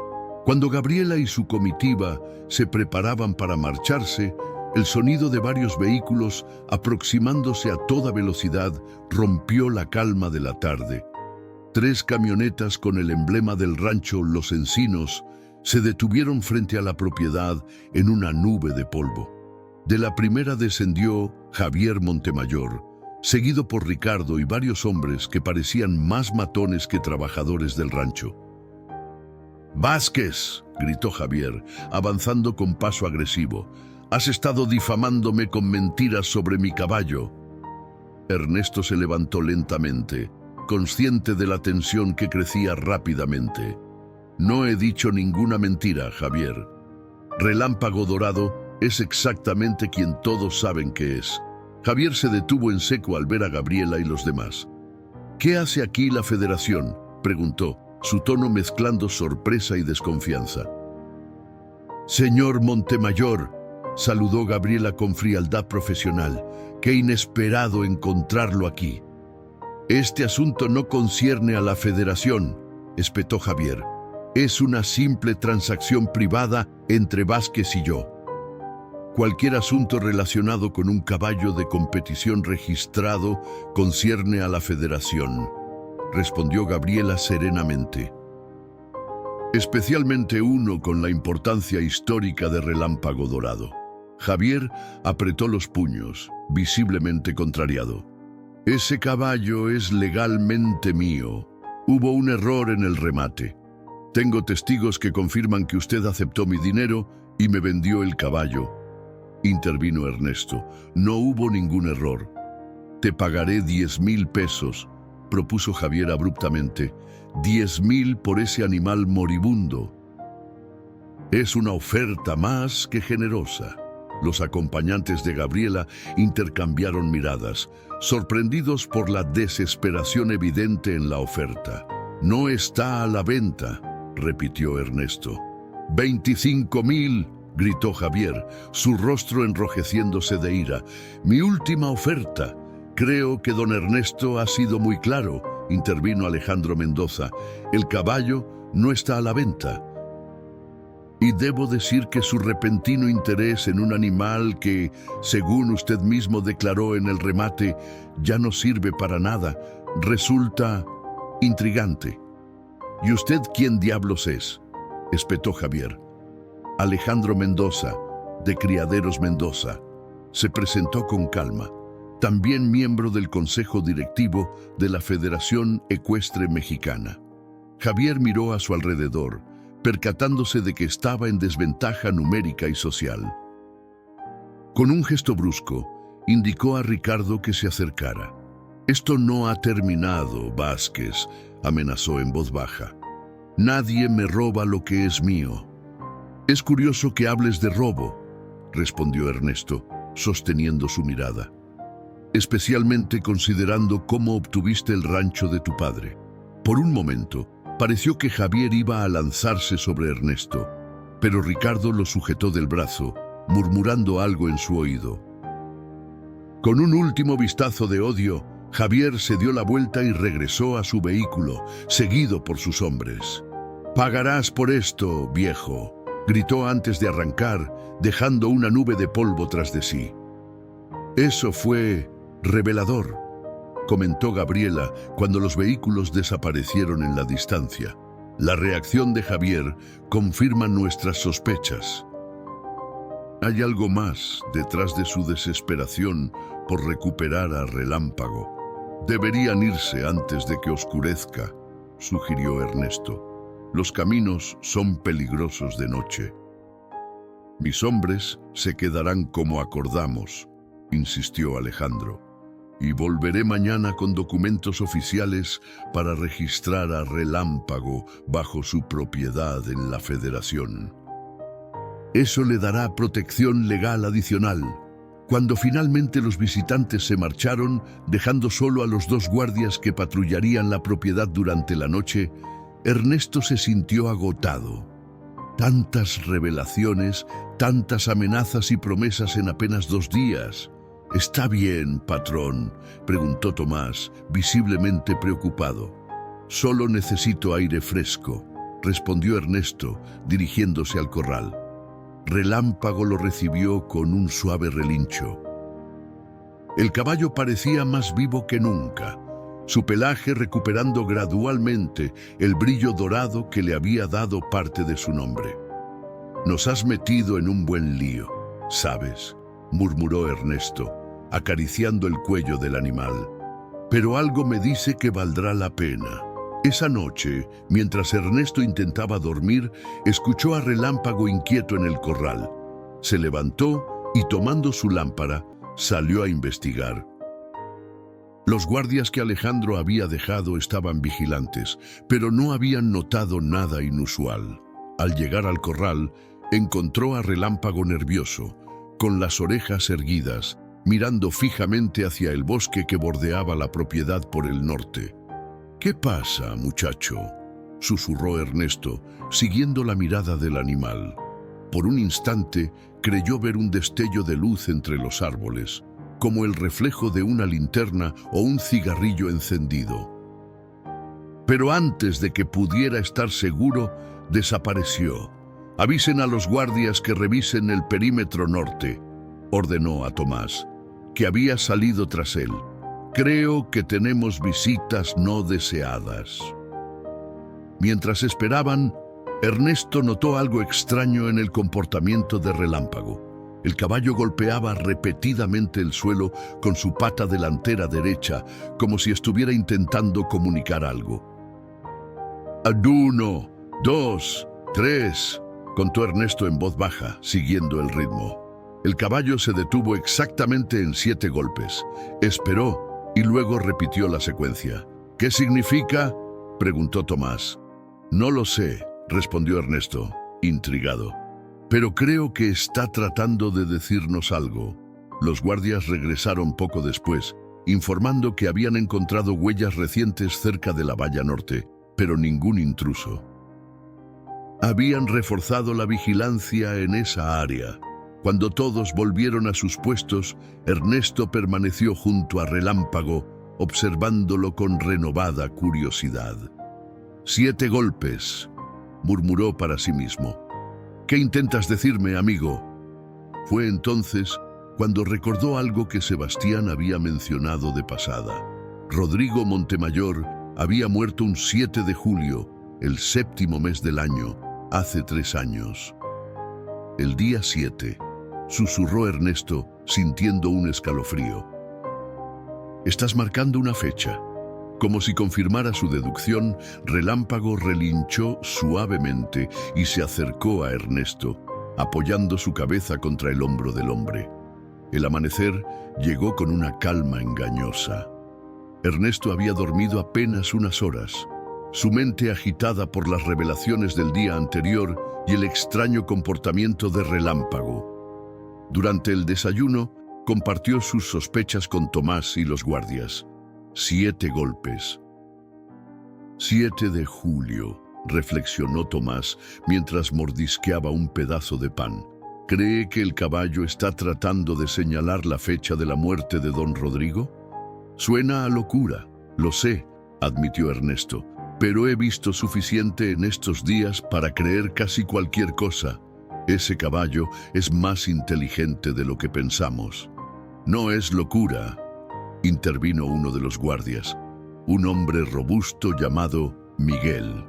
Cuando Gabriela y su comitiva se preparaban para marcharse, el sonido de varios vehículos aproximándose a toda velocidad rompió la calma de la tarde. 3 camionetas con el emblema del rancho Los Encinos se detuvieron frente a la propiedad en una nube de polvo. De la primera descendió Javier Montemayor, seguido por Ricardo y varios hombres que parecían más matones que trabajadores del rancho. «Vázquez», gritó Javier, avanzando con paso agresivo, «has estado difamándome con mentiras sobre mi caballo». Ernesto se levantó lentamente, consciente de la tensión que crecía rápidamente. «No he dicho ninguna mentira, Javier. Relámpago Dorado es exactamente quien todos saben que es». Javier se detuvo en seco al ver a Gabriela y los demás. «¿Qué hace aquí la Federación?», preguntó, su tono mezclando sorpresa y desconfianza. «Señor Montemayor», saludó Gabriela con frialdad profesional, «qué inesperado encontrarlo aquí». «Este asunto no concierne a la Federación», espetó Javier. «Es una simple transacción privada entre Vázquez y yo. Cualquier asunto relacionado con un caballo de competición registrado concierne a la Federación», respondió Gabriela serenamente. «Especialmente uno con la importancia histórica de Relámpago Dorado». Javier apretó los puños, visiblemente contrariado. «Ese caballo es legalmente mío. Hubo un error en el remate. Tengo testigos que confirman que usted aceptó mi dinero y me vendió el caballo», intervino Ernesto. «No hubo ningún error». «Te pagaré 10,000 pesos», propuso Javier abruptamente. 10,000 por ese animal moribundo. Es una oferta más que generosa. Los acompañantes de Gabriela intercambiaron miradas, sorprendidos por la desesperación evidente en la oferta. «No está a la venta», repitió Ernesto. 25,000, gritó Javier, su rostro enrojeciéndose de ira. «Mi última oferta». «Creo que don Ernesto ha sido muy claro», intervino Alejandro Mendoza. «El caballo no está a la venta. Y debo decir que su repentino interés en un animal que, según usted mismo declaró en el remate, ya no sirve para nada, resulta intrigante». «¿Y usted quién diablos es?», espetó Javier. «Alejandro Mendoza, de Criaderos Mendoza», se presentó con calma. «También miembro del Consejo Directivo de la Federación Ecuestre Mexicana». Javier miró a su alrededor, percatándose de que estaba en desventaja numérica y social. Con un gesto brusco, indicó a Ricardo que se acercara. «Esto no ha terminado, Vázquez», amenazó en voz baja. «Nadie me roba lo que es mío». «Es curioso que hables de robo», respondió Ernesto, sosteniendo su mirada. «Especialmente considerando cómo obtuviste el rancho de tu padre». Por un momento, pareció que Javier iba a lanzarse sobre Ernesto, pero Ricardo lo sujetó del brazo, murmurando algo en su oído. Con un último vistazo de odio, Javier se dio la vuelta y regresó a su vehículo, seguido por sus hombres. «Pagarás por esto, viejo», gritó antes de arrancar, dejando una nube de polvo tras de sí. «Eso fue revelador», comentó Gabriela cuando los vehículos desaparecieron en la distancia. «La reacción de Javier confirma nuestras sospechas. Hay algo más detrás de su desesperación por recuperar a Relámpago. Deberían irse antes de que oscurezca», sugirió Ernesto. «Los caminos son peligrosos de noche». «Mis hombres se quedarán como acordamos», insistió Alejandro. «Y volveré mañana con documentos oficiales para registrar a Relámpago bajo su propiedad en la Federación. Eso le dará protección legal adicional». Cuando finalmente los visitantes se marcharon, dejando solo a los 2 guardias que patrullarían la propiedad durante la noche, Ernesto se sintió agotado. Tantas revelaciones, tantas amenazas y promesas en apenas 2 días. «¿Está bien, patrón?», preguntó Tomás, visiblemente preocupado. «Solo necesito aire fresco», respondió Ernesto, dirigiéndose al corral. Relámpago lo recibió con un suave relincho. El caballo parecía más vivo que nunca, su pelaje recuperando gradualmente el brillo dorado que le había dado parte de su nombre. «Nos has metido en un buen lío, ¿sabes?», murmuró Ernesto, acariciando el cuello del animal. Pero algo me dice que valdrá la pena. Esa noche, mientras Ernesto intentaba dormir, escuchó a Relámpago inquieto en el corral. Se levantó y, tomando su lámpara, salió a investigar. Los guardias que Alejandro había dejado estaban vigilantes, pero no habían notado nada inusual. Al llegar al corral, encontró a Relámpago nervioso, con las orejas erguidas, mirando fijamente hacia el bosque que bordeaba la propiedad por el norte. «¿Qué pasa, muchacho?», susurró Ernesto, siguiendo la mirada del animal. Por un instante creyó ver un destello de luz entre los árboles, como el reflejo de una linterna o un cigarrillo encendido. Pero antes de que pudiera estar seguro, desapareció. «Avisen a los guardias que revisen el perímetro norte», ordenó a Tomás, que había salido tras él. «Creo que tenemos visitas no deseadas». Mientras esperaban, Ernesto notó algo extraño en el comportamiento de Relámpago. El caballo golpeaba repetidamente el suelo con su pata delantera derecha, como si estuviera intentando comunicar algo. «1, 2, 3», contó Ernesto en voz baja, siguiendo el ritmo. El caballo se detuvo exactamente en 7 golpes. Esperó y luego repitió la secuencia. «¿Qué significa?», preguntó Tomás. «No lo sé», respondió Ernesto, intrigado. «Pero creo que está tratando de decirnos algo». Los guardias regresaron poco después, informando que habían encontrado huellas recientes cerca de la valla norte, pero ningún intruso. Habían reforzado la vigilancia en esa área. Cuando todos volvieron a sus puestos, Ernesto permaneció junto a Relámpago, observándolo con renovada curiosidad. «7 golpes», murmuró para sí mismo. «¿Qué intentas decirme, amigo?». Fue entonces cuando recordó algo que Sebastián había mencionado de pasada. Rodrigo Montemayor había muerto un 7 de julio, el 7º mes del año, hace 3 años. «El día 7», susurró Ernesto, sintiendo un escalofrío. «Estás marcando una fecha». Como si confirmara su deducción, Relámpago relinchó suavemente y se acercó a Ernesto, apoyando su cabeza contra el hombro del hombre. El amanecer llegó con una calma engañosa. Ernesto había dormido apenas unas horas, su mente agitada por las revelaciones del día anterior y el extraño comportamiento de Relámpago. Durante el desayuno, compartió sus sospechas con Tomás y los guardias. 7 golpes. 7 de julio, reflexionó Tomás mientras mordisqueaba un pedazo de pan. ¿Cree que el caballo está tratando de señalar la fecha de la muerte de don Rodrigo? Suena a locura, lo sé, admitió Ernesto, pero he visto suficiente en estos días para creer casi cualquier cosa. Ese caballo es más inteligente de lo que pensamos. No es locura, intervino uno de los guardias, un hombre robusto llamado Miguel.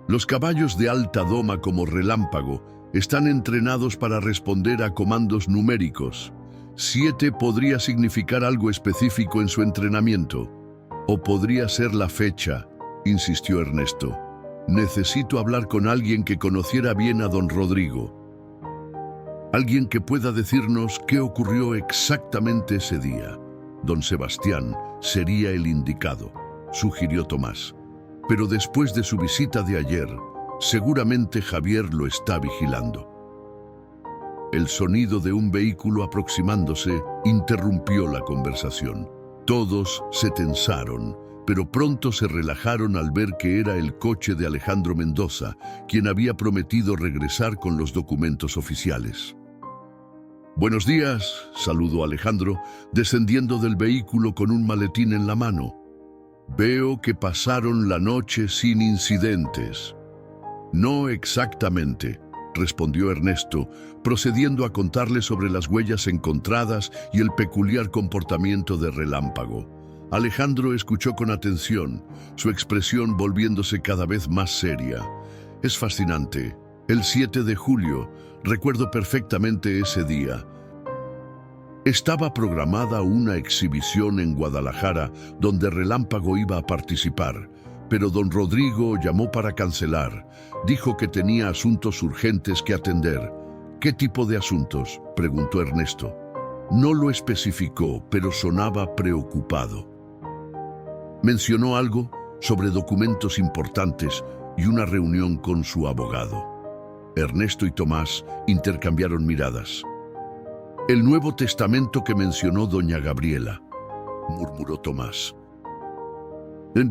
Los caballos de alta doma como Relámpago están entrenados para responder a comandos numéricos. 7 podría significar algo específico en su entrenamiento. O podría ser la fecha, insistió Ernesto. Necesito hablar con alguien que conociera bien a don Rodrigo. Alguien que pueda decirnos qué ocurrió exactamente ese día. Don Sebastián sería el indicado, sugirió Tomás. Pero después de su visita de ayer, seguramente Javier lo está vigilando. El sonido de un vehículo aproximándose interrumpió la conversación. Todos se tensaron, pero pronto se relajaron al ver que era el coche de Alejandro Mendoza, quien había prometido regresar con los documentos oficiales. «Buenos días», saludó Alejandro, descendiendo del vehículo con un maletín en la mano. «Veo que pasaron la noche sin incidentes». «No exactamente», respondió Ernesto, procediendo a contarle sobre las huellas encontradas y el peculiar comportamiento de Relámpago. Alejandro escuchó con atención, su expresión volviéndose cada vez más seria. «Es fascinante. El 7 de julio, recuerdo perfectamente ese día. Estaba programada una exhibición en Guadalajara donde Relámpago iba a participar, pero don Rodrigo llamó para cancelar. Dijo que tenía asuntos urgentes que atender. ¿Qué tipo de asuntos?, preguntó Ernesto. No lo especificó, pero sonaba preocupado. Mencionó algo sobre documentos importantes y una reunión con su abogado. Ernesto y Tomás intercambiaron miradas. «El Nuevo Testamento que mencionó doña Gabriela», murmuró Tomás.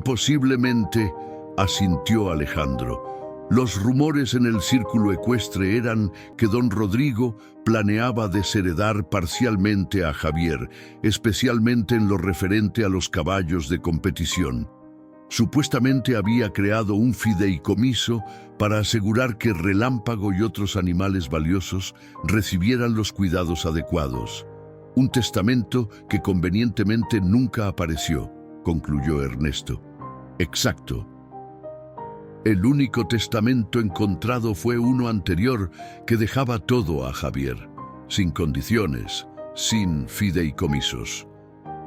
«Posiblemente», asintió Alejandro. Los rumores en el círculo ecuestre eran que don Rodrigo planeaba desheredar parcialmente a Javier, especialmente en lo referente a los caballos de competición. Supuestamente había creado un fideicomiso para asegurar que Relámpago y otros animales valiosos recibieran los cuidados adecuados. Un testamento que convenientemente nunca apareció, concluyó Ernesto. Exacto. El único testamento encontrado fue uno anterior que dejaba todo a Javier, sin condiciones, sin fideicomisos.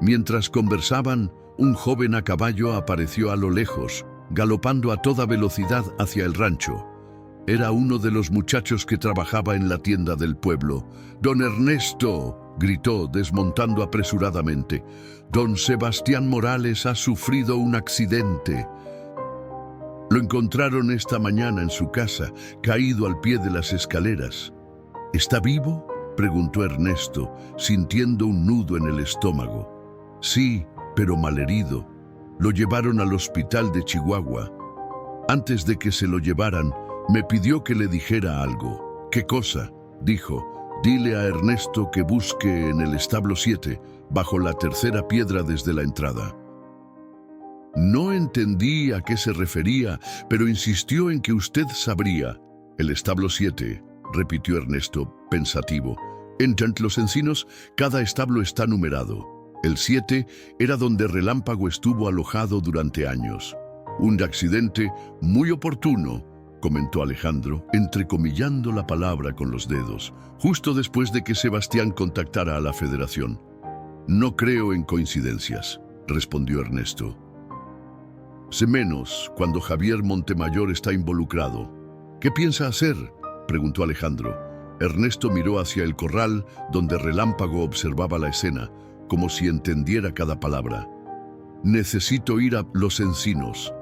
Mientras conversaban, un joven a caballo apareció a lo lejos, galopando a toda velocidad hacia el rancho. Era uno de los muchachos que trabajaba en la tienda del pueblo. «¡Don Ernesto!», gritó, desmontando apresuradamente. «Don Sebastián Morales ha sufrido un accidente». Lo encontraron esta mañana en su casa, caído al pie de las escaleras. «¿Está vivo?», preguntó Ernesto, sintiendo un nudo en el estómago. «Sí, pero malherido. Lo llevaron al hospital de Chihuahua. Antes de que se lo llevaran, me pidió que le dijera algo». «¿Qué cosa?», dijo. «Dile a Ernesto que busque en el establo 7, bajo la tercera piedra desde la entrada». No entendí a qué se refería, pero insistió en que usted sabría. «El establo 7», repitió Ernesto, pensativo. «Entre los encinos, cada establo está numerado. El 7 era donde Relámpago estuvo alojado durante años. Un accidente muy oportuno», comentó Alejandro, entrecomillando la palabra con los dedos, justo después de que Sebastián contactara a la Federación. «No creo en coincidencias», respondió Ernesto. «Sé menos cuando Javier Montemayor está involucrado». «¿Qué piensa hacer?», preguntó Alejandro. Ernesto miró hacia el corral donde Relámpago observaba la escena, como si entendiera cada palabra. «Necesito ir a Los Encinos.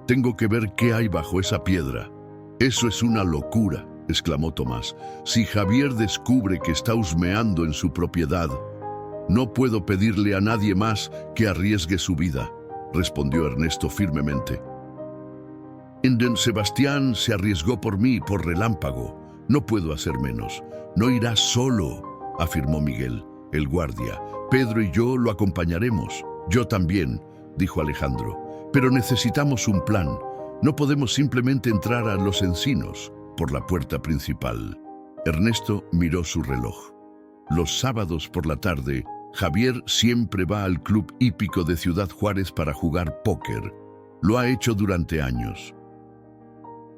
Tengo que ver qué hay bajo esa piedra». «Eso es una locura», exclamó Tomás. «Si Javier descubre que está husmeando en su propiedad, no puedo pedirle a nadie más que arriesgue su vida», respondió Ernesto firmemente. «Don Sebastián se arriesgó por mí, por Relámpago. No puedo hacer menos». «No irá solo», afirmó Miguel, el guardia. «Pedro y yo lo acompañaremos». «Yo también», dijo Alejandro. «Pero necesitamos un plan. No podemos simplemente entrar a Los Encinos por la puerta principal». Ernesto miró su reloj. Los sábados por la tarde, Javier siempre va al club hípico de Ciudad Juárez para jugar póker. Lo ha hecho durante años.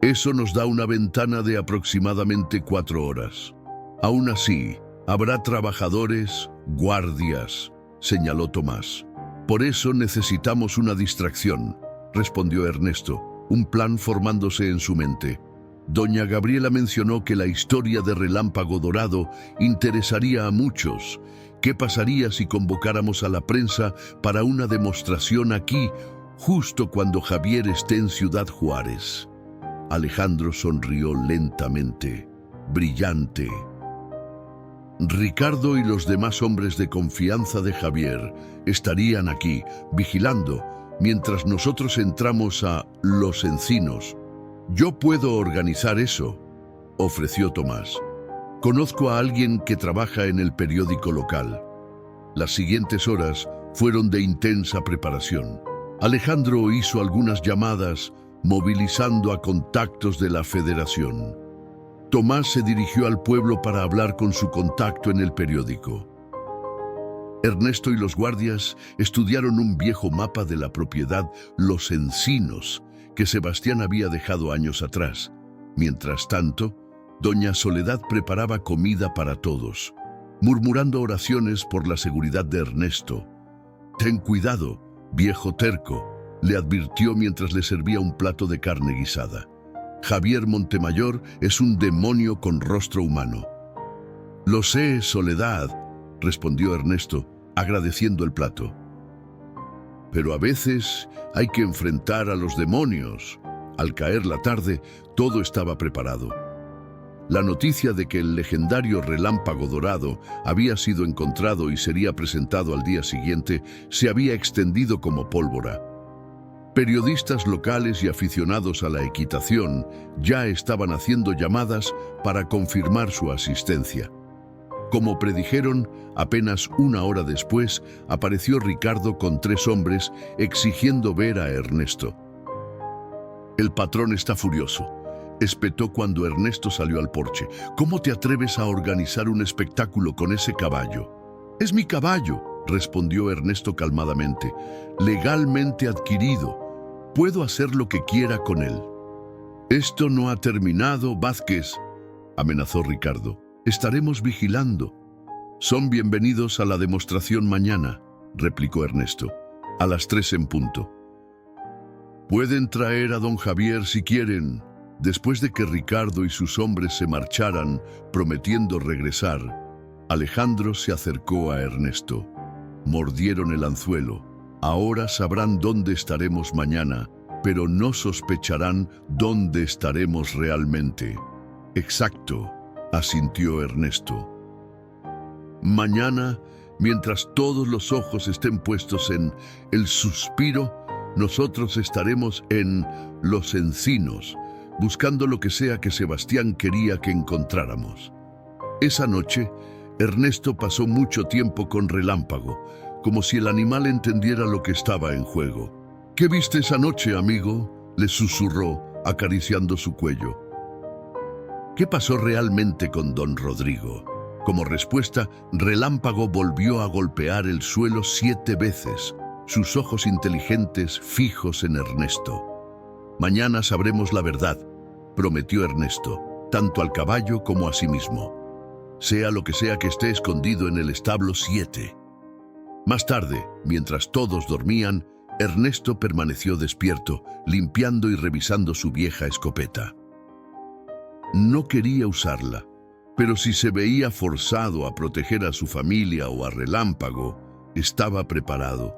Eso nos da una ventana de aproximadamente 4 horas. Aún así, habrá trabajadores, guardias, señaló Tomás. «Por eso necesitamos una distracción», respondió Ernesto, un plan formándose en su mente. Doña Gabriela mencionó que la historia de Relámpago Dorado interesaría a muchos. ¿Qué pasaría si convocáramos a la prensa para una demostración aquí, justo cuando Javier esté en Ciudad Juárez? Alejandro sonrió lentamente, brillante. Ricardo y los demás hombres de confianza de Javier estarían aquí, vigilando, mientras nosotros entramos a Los Encinos. «Yo puedo organizar eso», ofreció Tomás. «Conozco a alguien que trabaja en el periódico local». Las siguientes horas fueron de intensa preparación. Alejandro hizo algunas llamadas, movilizando a contactos de la Federación. Tomás se dirigió al pueblo para hablar con su contacto en el periódico. Ernesto y los guardias estudiaron un viejo mapa de la propiedad Los Encinos, que Sebastián había dejado años atrás. Mientras tanto, doña Soledad preparaba comida para todos. murmurando oraciones por la seguridad de Ernesto. «Ten cuidado, viejo terco», le advirtió mientras le servía un plato de carne guisada. «Javier Montemayor es un demonio con rostro humano». «Lo sé, Soledad», respondió Ernesto, agradeciendo el plato. «Pero a veces hay que enfrentar a los demonios». Al caer la tarde, todo estaba preparado. La noticia de que el legendario relámpago dorado había sido encontrado y sería presentado al día siguiente se había extendido como pólvora. Periodistas locales y aficionados a la equitación ya estaban haciendo llamadas para confirmar su asistencia. Como predijeron, apenas una hora después apareció Ricardo con 3 hombres exigiendo ver a Ernesto. «El patrón está furioso», espetó cuando Ernesto salió al porche. «¿Cómo te atreves a organizar un espectáculo con ese caballo?» «Es mi caballo», respondió Ernesto calmadamente. «Legalmente adquirido. Puedo hacer lo que quiera con él». «Esto no ha terminado, Vázquez», amenazó Ricardo. «Estaremos vigilando». «Son bienvenidos a la demostración mañana», replicó Ernesto, «a las 3 en punto». «Pueden traer a don Javier si quieren». Después de que Ricardo y sus hombres se marcharan, prometiendo regresar, Alejandro se acercó a Ernesto. Mordieron el anzuelo. «Ahora sabrán dónde estaremos mañana, pero no sospecharán dónde estaremos realmente». «Exacto», asintió Ernesto. «Mañana, mientras todos los ojos estén puestos en El Suspiro, nosotros estaremos en Los Encinos, buscando lo que sea que Sebastián quería que encontráramos». Esa noche, Ernesto pasó mucho tiempo con Relámpago, como si el animal entendiera lo que estaba en juego. «¿Qué viste esa noche, amigo?», le susurró, acariciando su cuello. ¿Qué pasó realmente con don Rodrigo? Como respuesta, Relámpago volvió a golpear el suelo 7 veces, sus ojos inteligentes fijos en Ernesto. «Mañana sabremos la verdad», prometió Ernesto, tanto al caballo como a sí mismo. «Sea lo que sea que esté escondido en el establo 7». Más tarde, mientras todos dormían, Ernesto permaneció despierto, limpiando y revisando su vieja escopeta. No quería usarla, pero si se veía forzado a proteger a su familia o a Relámpago, estaba preparado.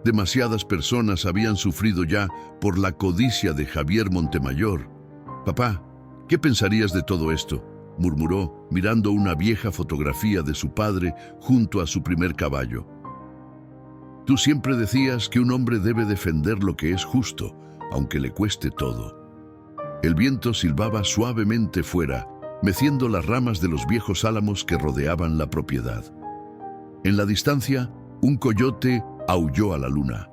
Demasiadas personas habían sufrido ya por la codicia de Javier Montemayor. «Papá, ¿qué pensarías de todo esto?», murmuró, mirando una vieja fotografía de su padre junto a su primer caballo. «Tú siempre decías que un hombre debe defender lo que es justo, aunque le cueste todo». El viento silbaba suavemente fuera, meciendo las ramas de los viejos álamos que rodeaban la propiedad. En la distancia, un coyote aulló a la luna,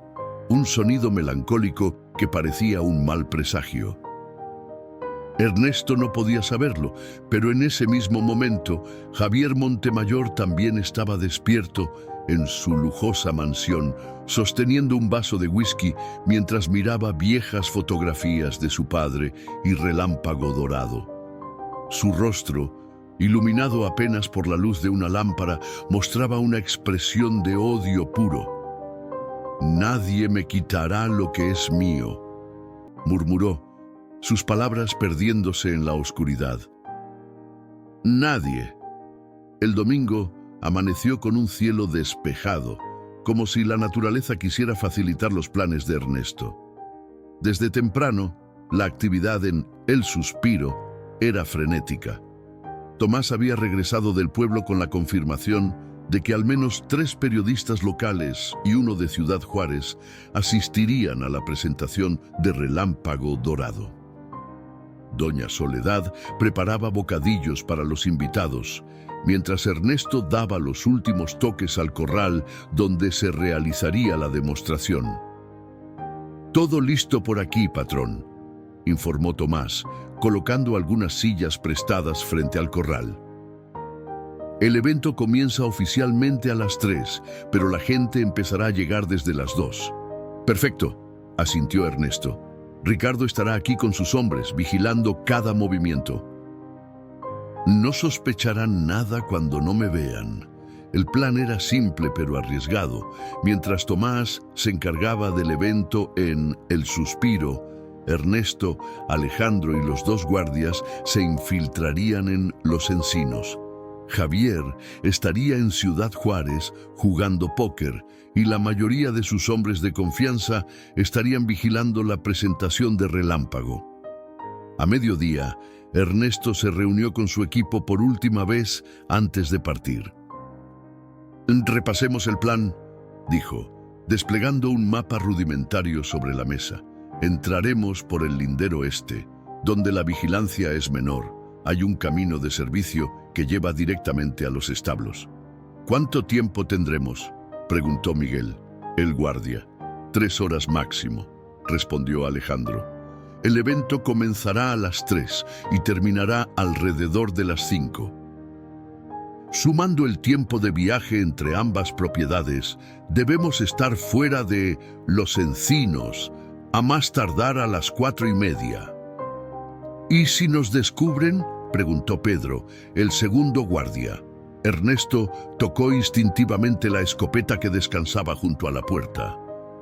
un sonido melancólico que parecía un mal presagio. Ernesto no podía saberlo, pero en ese mismo momento, Javier Montemayor también estaba despierto en su lujosa mansión, sosteniendo un vaso de whisky mientras miraba viejas fotografías de su padre y Relámpago dorado. Su rostro, iluminado apenas por la luz de una lámpara, mostraba una expresión de odio puro. «Nadie me quitará lo que es mío», murmuró, sus palabras perdiéndose en la oscuridad. Nadie. El domingo amaneció con un cielo despejado, como si la naturaleza quisiera facilitar los planes de Ernesto. Desde temprano, la actividad en El Suspiro era frenética. Tomás había regresado del pueblo con la confirmación de que al menos 3 periodistas locales y uno de Ciudad Juárez asistirían a la presentación de Relámpago Dorado. Doña Soledad preparaba bocadillos para los invitados, mientras Ernesto daba los últimos toques al corral donde se realizaría la demostración. «Todo listo por aquí, patrón», informó Tomás, colocando algunas sillas prestadas frente al corral. «El evento comienza oficialmente a las 3, pero la gente empezará a llegar desde las 2. «Perfecto», asintió Ernesto. «Ricardo estará aquí con sus hombres, vigilando cada movimiento». No sospecharán nada cuando no me vean. El plan era simple pero arriesgado. Mientras Tomás se encargaba del evento en El Suspiro, Ernesto, Alejandro y los dos guardias se infiltrarían en Los Encinos. Javier estaría en Ciudad Juárez jugando póker y la mayoría de sus hombres de confianza estarían vigilando la presentación de Relámpago. A mediodía, Ernesto se reunió con su equipo por última vez antes de partir. «Repasemos el plan», dijo, desplegando un mapa rudimentario sobre la mesa. «Entraremos por el lindero este, donde la vigilancia es menor. Hay un camino de servicio que lleva directamente a los establos». «¿Cuánto tiempo tendremos?», preguntó Miguel, el guardia. «3 horas máximo», respondió Alejandro. «El evento comenzará a las 3 y terminará alrededor de las 5. Sumando el tiempo de viaje entre ambas propiedades, debemos estar fuera de Los Encinos, a más tardar a las 4:30. «¿Y si nos descubren?», preguntó Pedro, el segundo guardia. Ernesto tocó instintivamente la escopeta que descansaba junto a la puerta.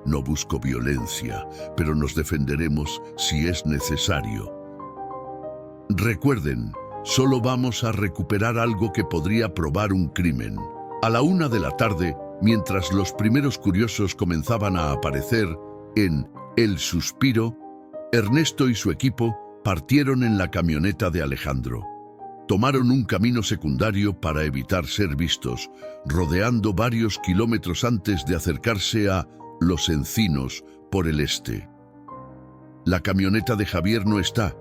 «No busco violencia, pero nos defenderemos si es necesario. Recuerden, solo vamos a recuperar algo que podría probar un crimen». A la 1 de la tarde, mientras los primeros curiosos comenzaban a aparecer en El Suspiro, Ernesto y su equipo partieron en la camioneta de Alejandro. Tomaron un camino secundario para evitar ser vistos, rodeando varios kilómetros antes de acercarse a Los Encinos por el este. «La camioneta de Javier no está»,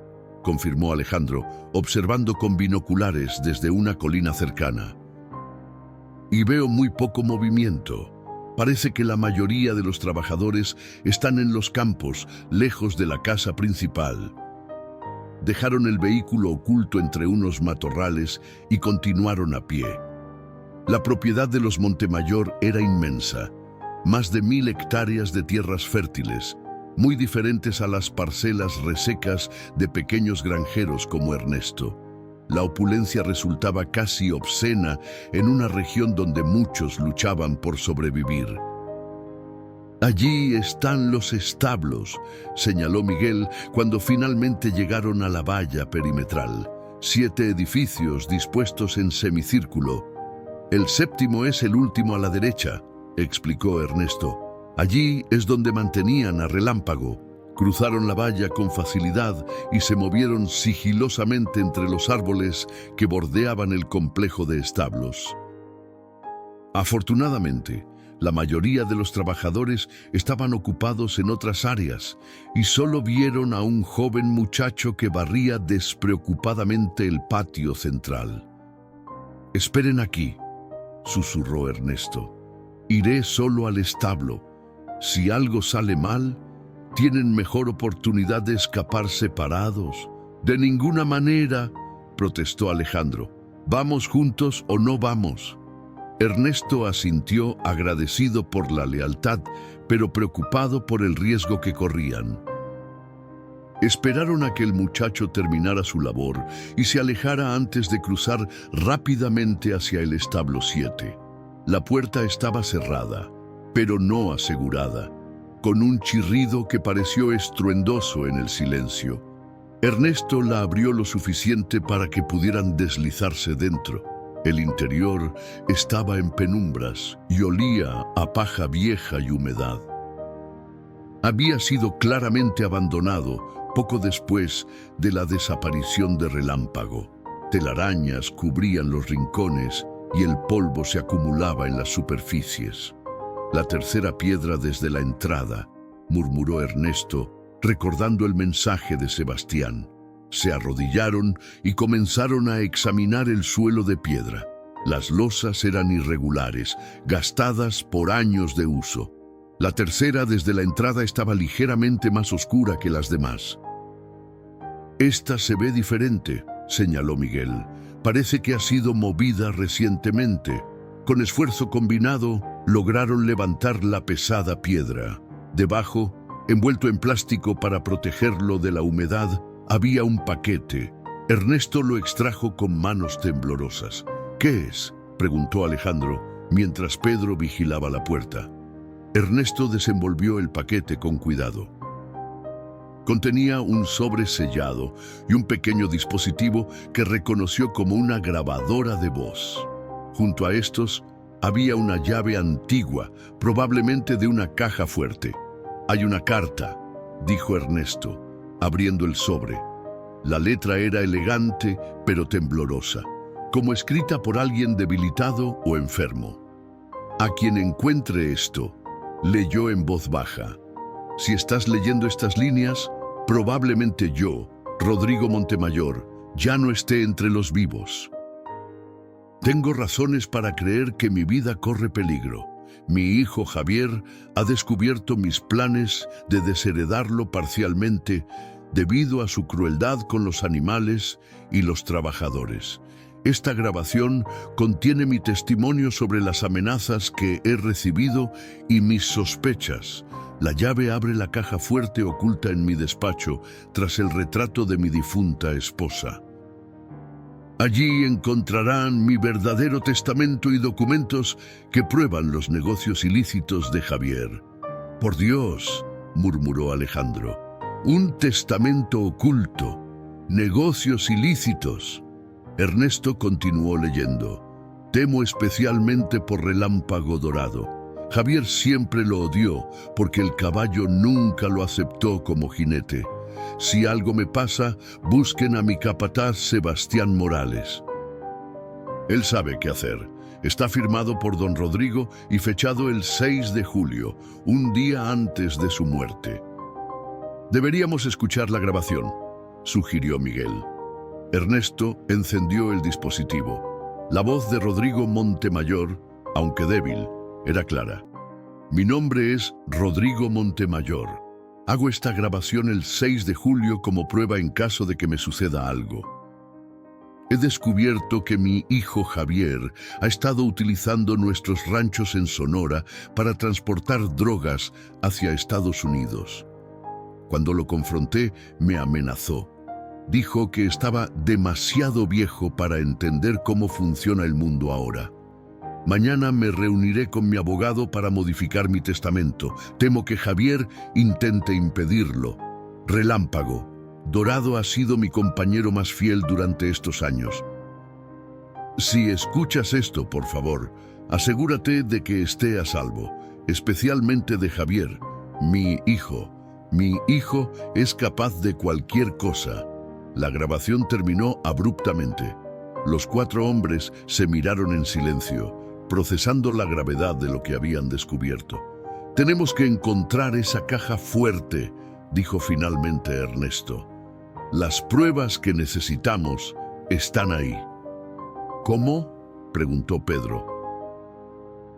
confirmó Alejandro, observando con binoculares desde una colina cercana. «Y veo muy poco movimiento. Parece que la mayoría de los trabajadores están en los campos, lejos de la casa principal». Dejaron el vehículo oculto entre unos matorrales y continuaron a pie. La propiedad de los Montemayor era inmensa, más de 1000 hectáreas de tierras fértiles, muy diferentes a las parcelas resecas de pequeños granjeros como Ernesto. La opulencia resultaba casi obscena en una región donde muchos luchaban por sobrevivir. «Allí están los establos», señaló Miguel cuando finalmente llegaron a la valla perimetral. 7 edificios dispuestos en semicírculo. «El séptimo es el último a la derecha», explicó Ernesto. «Allí es donde mantenían a Relámpago». Cruzaron la valla con facilidad y se movieron sigilosamente entre los árboles que bordeaban el complejo de establos. Afortunadamente, la mayoría de los trabajadores estaban ocupados en otras áreas y solo vieron a un joven muchacho que barría despreocupadamente el patio central. «Esperen aquí», susurró Ernesto. «Iré solo al establo. Si algo sale mal, tienen mejor oportunidad de escapar separados». «De ninguna manera», protestó Alejandro. «¿Vamos juntos o no vamos?». Ernesto asintió, agradecido por la lealtad, pero preocupado por el riesgo que corrían. Esperaron a que el muchacho terminara su labor y se alejara antes de cruzar rápidamente hacia el establo 7. La puerta estaba cerrada, pero no asegurada, con un chirrido que pareció estruendoso en el silencio. Ernesto la abrió lo suficiente para que pudieran deslizarse dentro. El interior estaba en penumbras y olía a paja vieja y humedad. Había sido claramente abandonado poco después de la desaparición de Relámpago. Telarañas cubrían los rincones y el polvo se acumulaba en las superficies. «La tercera piedra desde la entrada», murmuró Ernesto, recordando el mensaje de Sebastián. Se arrodillaron y comenzaron a examinar el suelo de piedra. Las losas eran irregulares, gastadas por años de uso. La tercera desde la entrada estaba ligeramente más oscura que las demás. «Esta se ve diferente», señaló Miguel. «Parece que ha sido movida recientemente». Con esfuerzo combinado, lograron levantar la pesada piedra. Debajo, envuelto en plástico para protegerlo de la humedad, había un paquete, Ernesto lo extrajo con manos temblorosas. «¿Qué es?», preguntó Alejandro, mientras Pedro vigilaba la puerta. Ernesto desenvolvió el paquete con cuidado. Contenía un sobre sellado y un pequeño dispositivo que reconoció como una grabadora de voz. Junto a estos había una llave antigua, probablemente de una caja fuerte. «Hay una carta», dijo Ernesto, abriendo el sobre. La letra era elegante, pero temblorosa, como escrita por alguien debilitado o enfermo. «A quien encuentre esto», leyó en voz baja. «Si estás leyendo estas líneas, probablemente yo, Rodrigo Montemayor, ya no esté entre los vivos. Tengo razones para creer que mi vida corre peligro. Mi hijo Javier ha descubierto mis planes de desheredarlo parcialmente debido a su crueldad con los animales y los trabajadores. Esta grabación contiene mi testimonio sobre las amenazas que he recibido y mis sospechas. La llave abre la caja fuerte oculta en mi despacho tras el retrato de mi difunta esposa. Allí encontrarán mi verdadero testamento y documentos que prueban los negocios ilícitos de Javier». «Por Dios», murmuró Alejandro, «un testamento oculto, negocios ilícitos». Ernesto continuó leyendo. «Temo especialmente por Relámpago Dorado. Javier siempre lo odió porque el caballo nunca lo aceptó como jinete. Si algo me pasa, busquen a mi capataz Sebastián Morales. Él sabe qué hacer. Está firmado por don Rodrigo y fechado el 6 de julio, un día antes de su muerte». «Deberíamos escuchar la grabación», sugirió Miguel. Ernesto encendió el dispositivo. La voz de Rodrigo Montemayor, aunque débil, era clara. «Mi nombre es Rodrigo Montemayor. Hago esta grabación el 6 de julio como prueba en caso de que me suceda algo. He descubierto que mi hijo Javier ha estado utilizando nuestros ranchos en Sonora para transportar drogas hacia Estados Unidos. Cuando lo confronté, me amenazó. Dijo que estaba demasiado viejo para entender cómo funciona el mundo ahora. Mañana me reuniré con mi abogado para modificar mi testamento. Temo que Javier intente impedirlo. Relámpago Dorado ha sido mi compañero más fiel durante estos años. Si escuchas esto, por favor, asegúrate de que esté a salvo, especialmente de Javier, mi hijo. Mi hijo es capaz de cualquier cosa». La grabación terminó abruptamente. Los 4 hombres se miraron en silencio, procesando la gravedad de lo que habían descubierto. «Tenemos que encontrar esa caja fuerte», dijo finalmente Ernesto. «Las pruebas que necesitamos están ahí». «¿Cómo?», preguntó Pedro.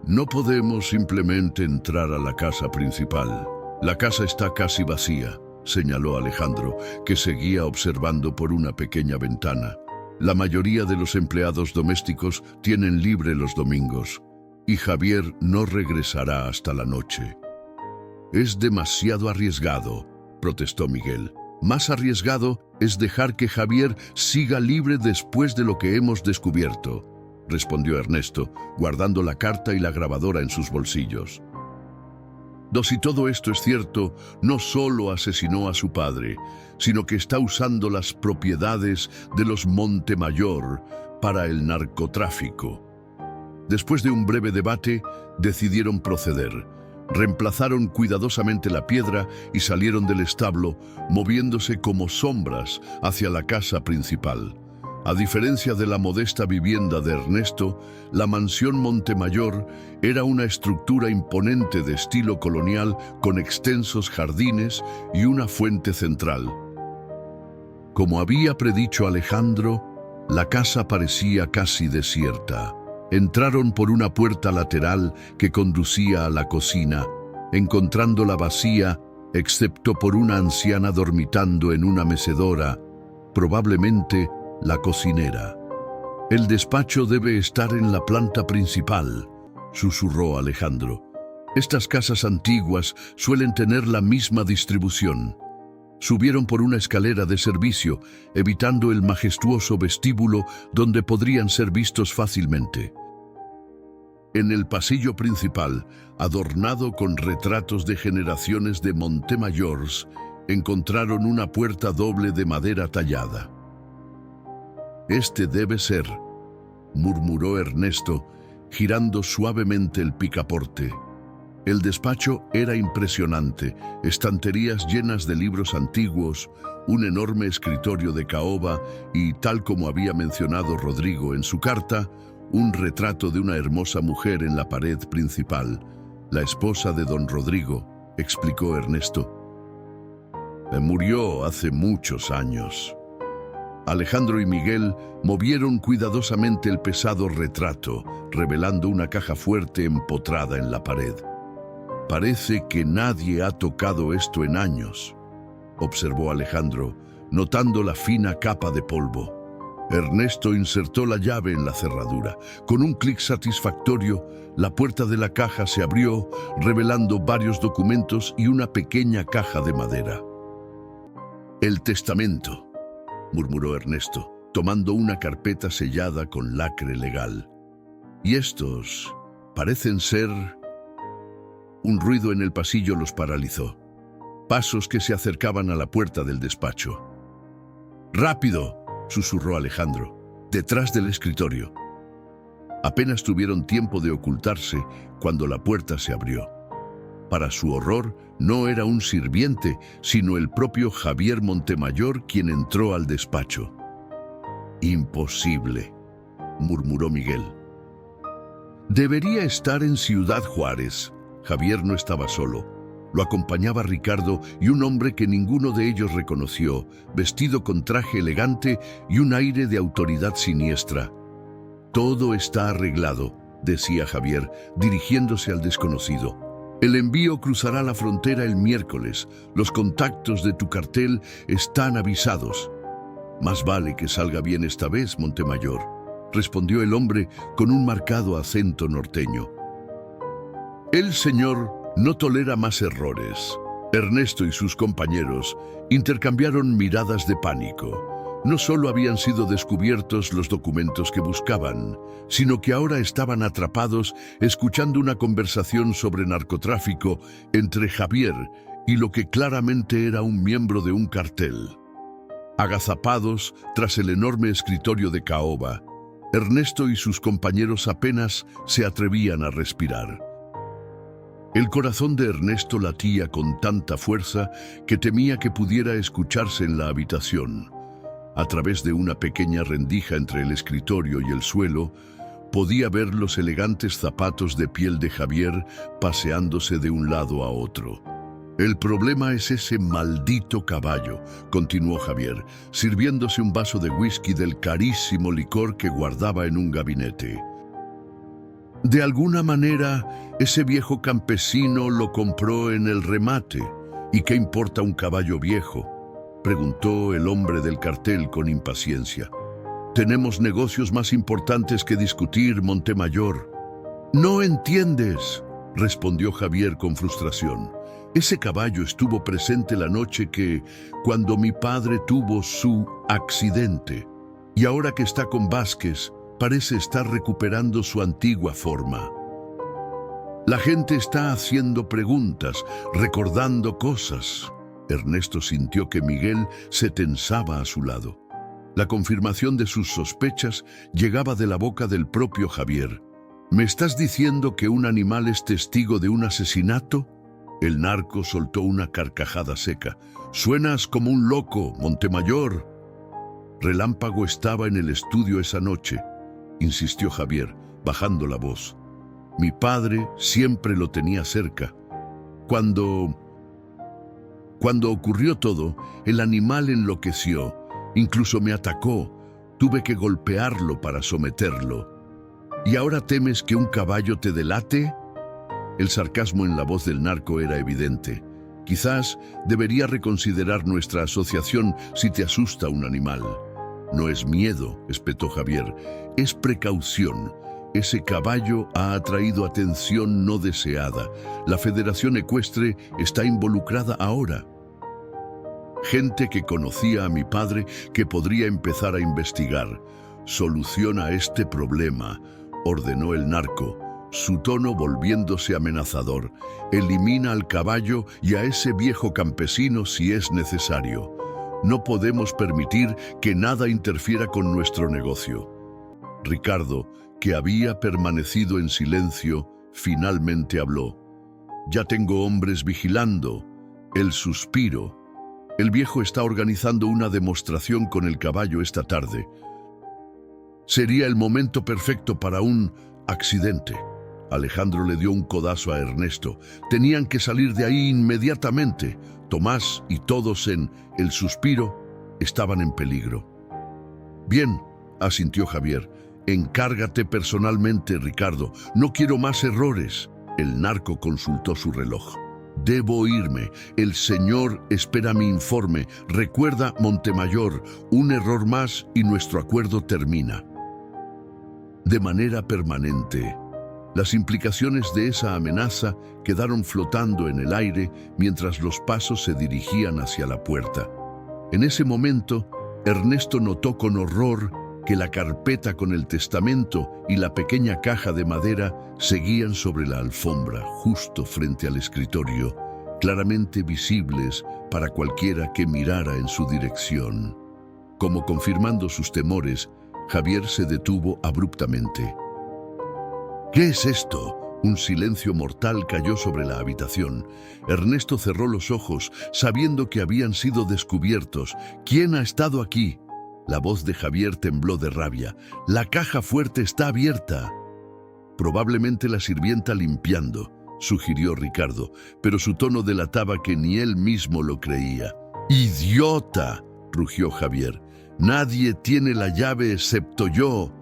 «No podemos simplemente entrar a la casa principal. La casa está casi vacía», señaló Alejandro, que seguía observando por una pequeña ventana. «La mayoría de los empleados domésticos tienen libre los domingos, y Javier no regresará hasta la noche». «Es demasiado arriesgado», protestó Miguel. «Más arriesgado es dejar que Javier siga libre después de lo que hemos descubierto», respondió Ernesto, guardando la carta y la grabadora en sus bolsillos. Si todo esto es cierto, no solo asesinó a su padre, sino que está usando las propiedades de los Montemayor para el narcotráfico. Después de un breve debate, decidieron proceder. Reemplazaron cuidadosamente la piedra y salieron del establo, moviéndose como sombras hacia la casa principal. A diferencia de la modesta vivienda de Ernesto, la mansión Montemayor era una estructura imponente de estilo colonial con extensos jardines y una fuente central. Como había predicho Alejandro, la casa parecía casi desierta. Entraron por una puerta lateral que conducía a la cocina, encontrándola vacía, excepto por una anciana dormitando en una mecedora, probablemente la cocinera. «El despacho debe estar en la planta principal», susurró Alejandro. «Estas casas antiguas suelen tener la misma distribución». Subieron por una escalera de servicio, evitando el majestuoso vestíbulo donde podrían ser vistos fácilmente. En el pasillo principal, adornado con retratos de generaciones de Montemayor's, encontraron una puerta doble de madera tallada. «Este debe ser», murmuró Ernesto, girando suavemente el picaporte. El despacho era impresionante, estanterías llenas de libros antiguos, un enorme escritorio de caoba y, tal como había mencionado Rodrigo en su carta, un retrato de una hermosa mujer en la pared principal, la esposa de don Rodrigo, explicó Ernesto. Murió hace muchos años. Alejandro y Miguel movieron cuidadosamente el pesado retrato, revelando una caja fuerte empotrada en la pared. Parece que nadie ha tocado esto en años, observó Alejandro, notando la fina capa de polvo. Ernesto insertó la llave en la cerradura. Con un clic satisfactorio, la puerta de la caja se abrió, revelando varios documentos y una pequeña caja de madera. «El testamento», murmuró Ernesto, tomando una carpeta sellada con lacre legal. «Y estos parecen ser...» Un ruido en el pasillo los paralizó. Pasos que se acercaban a la puerta del despacho. «¡Rápido!», susurró Alejandro, detrás del escritorio. Apenas tuvieron tiempo de ocultarse cuando la puerta se abrió. Para su horror, no era un sirviente, sino el propio Javier Montemayor quien entró al despacho. «Imposible», murmuró Miguel. «Debería estar en Ciudad Juárez». Javier no estaba solo. Lo acompañaba Ricardo y un hombre que ninguno de ellos reconoció, vestido con traje elegante y un aire de autoridad siniestra. «Todo está arreglado», decía Javier, dirigiéndose al desconocido. «El envío cruzará la frontera el miércoles. Los contactos de tu cartel están avisados». «Más vale que salga bien esta vez, Montemayor», respondió el hombre con un marcado acento norteño. «El señor no tolera más errores». Ernesto y sus compañeros intercambiaron miradas de pánico. No solo habían sido descubiertos los documentos que buscaban, sino que ahora estaban atrapados escuchando una conversación sobre narcotráfico entre Javier y lo que claramente era un miembro de un cartel. Agazapados tras el enorme escritorio de caoba, Ernesto y sus compañeros apenas se atrevían a respirar. El corazón de Ernesto latía con tanta fuerza que temía que pudiera escucharse en la habitación. A través de una pequeña rendija entre el escritorio y el suelo, podía ver los elegantes zapatos de piel de Javier paseándose de un lado a otro. «El problema es ese maldito caballo», continuó Javier, sirviéndose un vaso de whisky del carísimo licor que guardaba en un gabinete. «De alguna manera, ese viejo campesino lo compró en el remate. ¿Y qué importa un caballo viejo?», preguntó el hombre del cartel con impaciencia. «Tenemos negocios más importantes que discutir, Montemayor». «No entiendes», respondió Javier con frustración. «Ese caballo estuvo presente la noche cuando mi padre tuvo su accidente. Y ahora que está con Vázquez, parece estar recuperando su antigua forma. La gente está haciendo preguntas, recordando cosas». Ernesto sintió que Miguel se tensaba a su lado. La confirmación de sus sospechas llegaba de la boca del propio Javier. «¿Me estás diciendo que un animal es testigo de un asesinato?». El narco soltó una carcajada seca. «Suenas como un loco, Montemayor». «Relámpago estaba en el estudio esa noche», insistió Javier, bajando la voz. «Mi padre siempre lo tenía cerca. Cuando ocurrió todo, el animal enloqueció, incluso me atacó. Tuve que golpearlo para someterlo. ¿Y ahora temes que un caballo te delate?». El sarcasmo en la voz del narco era evidente. «Quizás debería reconsiderar nuestra asociación si te asusta un animal». «No es miedo», espetó Javier, «es precaución. Ese caballo ha atraído atención no deseada. La Federación Ecuestre está involucrada ahora». gente que conocía a mi padre que podría empezar a investigar. Soluciona este problema, ordenó el narco, su tono volviéndose amenazador. Elimina al caballo y a ese viejo campesino si es necesario. No podemos permitir que nada interfiera con nuestro negocio. Ricardo, que había permanecido en silencio, finalmente habló. Ya tengo hombres vigilando. El suspiro. El viejo está organizando una demostración con el caballo esta tarde. Sería el momento perfecto para un accidente. Alejandro le dio un codazo a Ernesto. Tenían que salir de ahí inmediatamente. Tomás y todos en El Suspiro estaban en peligro. Bien, asintió Javier. Encárgate personalmente, Ricardo. No quiero más errores. El narco consultó su reloj. Debo irme. El señor espera mi informe. Recuerda, Montemayor, un error más y nuestro acuerdo termina. De manera permanente. Las implicaciones de esa amenaza quedaron flotando en el aire mientras los pasos se dirigían hacia la puerta. En ese momento, Ernesto notó con horror que la carpeta con el testamento y la pequeña caja de madera seguían sobre la alfombra, justo frente al escritorio, claramente visibles para cualquiera que mirara en su dirección. Como confirmando sus temores, Javier se detuvo abruptamente. ¿Qué es esto? Un silencio mortal cayó sobre la habitación. Ernesto cerró los ojos, sabiendo que habían sido descubiertos. ¿Quién ha estado aquí? La voz de Javier tembló de rabia. La caja fuerte está abierta. Probablemente la sirvienta limpiando, sugirió Ricardo, pero su tono delataba que ni él mismo lo creía. ¡Idiota!, rugió Javier. Nadie tiene la llave excepto yo.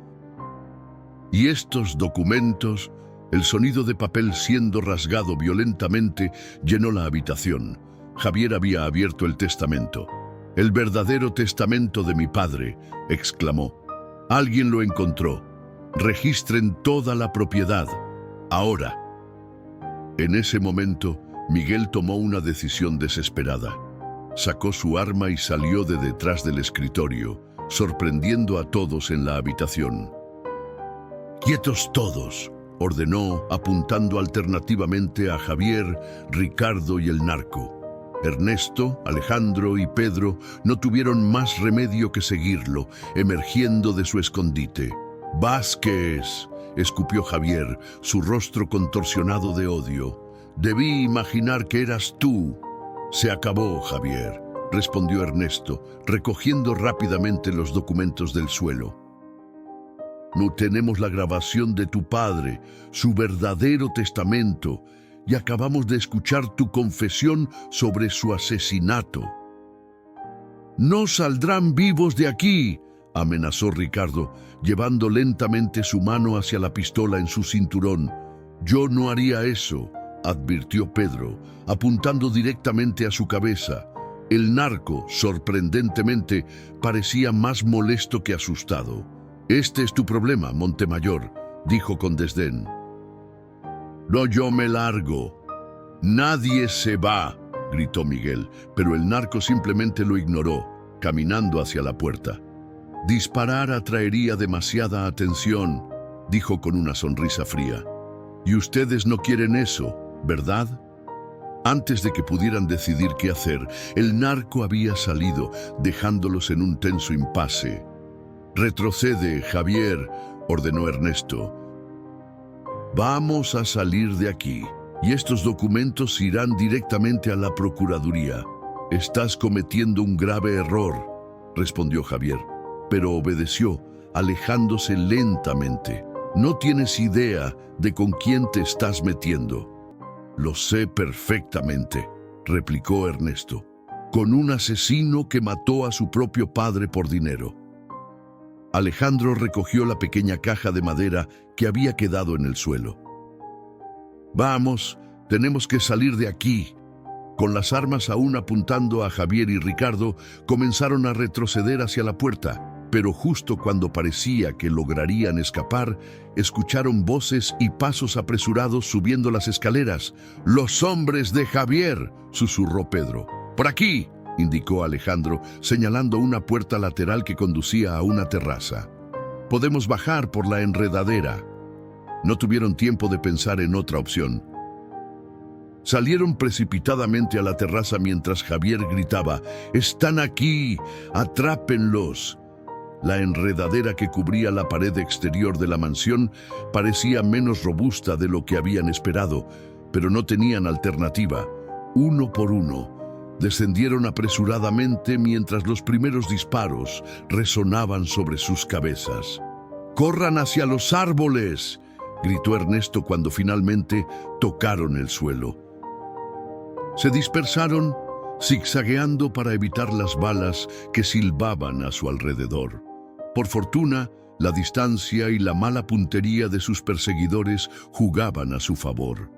Y estos documentos, el sonido de papel siendo rasgado violentamente llenó la habitación. Javier había abierto el testamento. «El verdadero testamento de mi padre», exclamó. «Alguien lo encontró. Registren toda la propiedad. Ahora». En ese momento, Miguel tomó una decisión desesperada. Sacó su arma y salió de detrás del escritorio, sorprendiendo a todos en la habitación. «¡Quietos todos!», ordenó, apuntando alternativamente a Javier, Ricardo y el narco. Ernesto, Alejandro y Pedro no tuvieron más remedio que seguirlo, emergiendo de su escondite. «¡Vázquez!», escupió Javier, su rostro contorsionado de odio. «Debí imaginar que eras tú». «Se acabó, Javier», respondió Ernesto, recogiendo rápidamente los documentos del suelo. «No tenemos la grabación de tu padre, su verdadero testamento, y acabamos de escuchar tu confesión sobre su asesinato». «No saldrán vivos de aquí», amenazó Ricardo, llevando lentamente su mano hacia la pistola en su cinturón. «Yo no haría eso», advirtió Pedro, apuntando directamente a su cabeza. El narco, sorprendentemente, parecía más molesto que asustado. «Este es tu problema, Montemayor», dijo con desdén. «No, yo me largo». «Nadie se va», gritó Miguel, pero el narco simplemente lo ignoró, caminando hacia la puerta. «Disparar atraería demasiada atención», dijo con una sonrisa fría. «Y ustedes no quieren eso, ¿verdad?». Antes de que pudieran decidir qué hacer, el narco había salido, dejándolos en un tenso impasse. «Retrocede, Javier», ordenó Ernesto. «Vamos a salir de aquí, y estos documentos irán directamente a la Procuraduría». «Estás cometiendo un grave error», respondió Javier, pero obedeció, alejándose lentamente. «No tienes idea de con quién te estás metiendo». «Lo sé perfectamente», replicó Ernesto. «Con un asesino que mató a su propio padre por dinero». Alejandro recogió la pequeña caja de madera que había quedado en el suelo. «Vamos, tenemos que salir de aquí». Con las armas aún apuntando a Javier y Ricardo, comenzaron a retroceder hacia la puerta, pero justo cuando parecía que lograrían escapar, escucharon voces y pasos apresurados subiendo las escaleras. «¡Los hombres de Javier!», susurró Pedro. «¡Por aquí!», indicó Alejandro, señalando una puerta lateral que conducía a una terraza. Podemos bajar por la enredadera. No tuvieron tiempo de pensar en otra opción. Salieron precipitadamente a la terraza mientras Javier gritaba: «¡Están aquí! ¡Atrápenlos!». La enredadera que cubría la pared exterior de la mansión parecía menos robusta de lo que habían esperado, pero no tenían alternativa. Uno por uno, descendieron apresuradamente mientras los primeros disparos resonaban sobre sus cabezas. «¡Corran hacia los árboles!», gritó Ernesto cuando finalmente tocaron el suelo. Se dispersaron, zigzagueando para evitar las balas que silbaban a su alrededor. Por fortuna, la distancia y la mala puntería de sus perseguidores jugaban a su favor.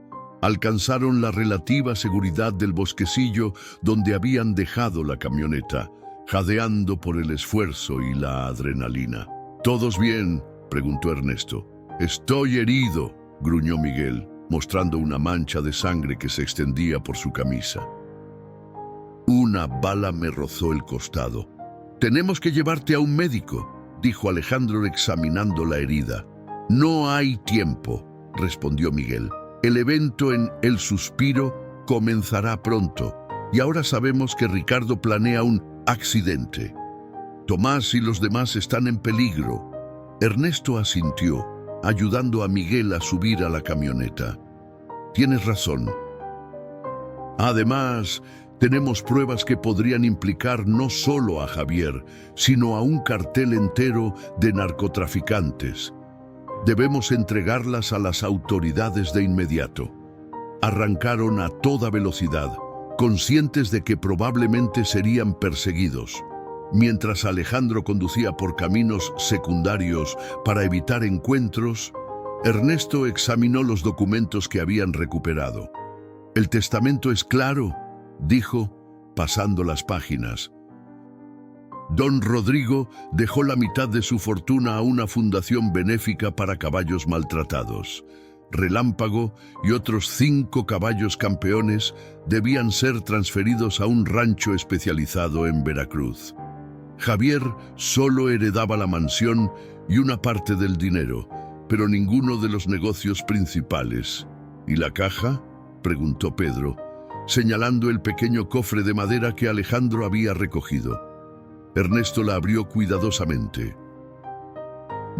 Alcanzaron la relativa seguridad del bosquecillo donde habían dejado la camioneta, jadeando por el esfuerzo y la adrenalina. «¿Todos bien?», preguntó Ernesto. «Estoy herido», gruñó Miguel, mostrando una mancha de sangre que se extendía por su camisa. «Una bala me rozó el costado». «Tenemos que llevarte a un médico», dijo Alejandro examinando la herida. «No hay tiempo», respondió Miguel. «El evento en El Suspiro comenzará pronto, y ahora sabemos que Ricardo planea un accidente. Tomás y los demás están en peligro». Ernesto asintió, ayudando a Miguel a subir a la camioneta. «Tienes razón. Además, tenemos pruebas que podrían implicar no solo a Javier, sino a un cartel entero de narcotraficantes. Debemos entregarlas a las autoridades de inmediato». Arrancaron a toda velocidad, conscientes de que probablemente serían perseguidos. Mientras Alejandro conducía por caminos secundarios para evitar encuentros, Ernesto examinó los documentos que habían recuperado. «El testamento es claro», dijo, pasando las páginas. Don Rodrigo dejó la mitad de su fortuna a una fundación benéfica para caballos maltratados. Relámpago y otros 5 caballos campeones debían ser transferidos a un rancho especializado en Veracruz. Javier solo heredaba la mansión y una parte del dinero, pero ninguno de los negocios principales. «¿Y la caja?», preguntó Pedro, señalando el pequeño cofre de madera que Alejandro había recogido. Ernesto la abrió cuidadosamente.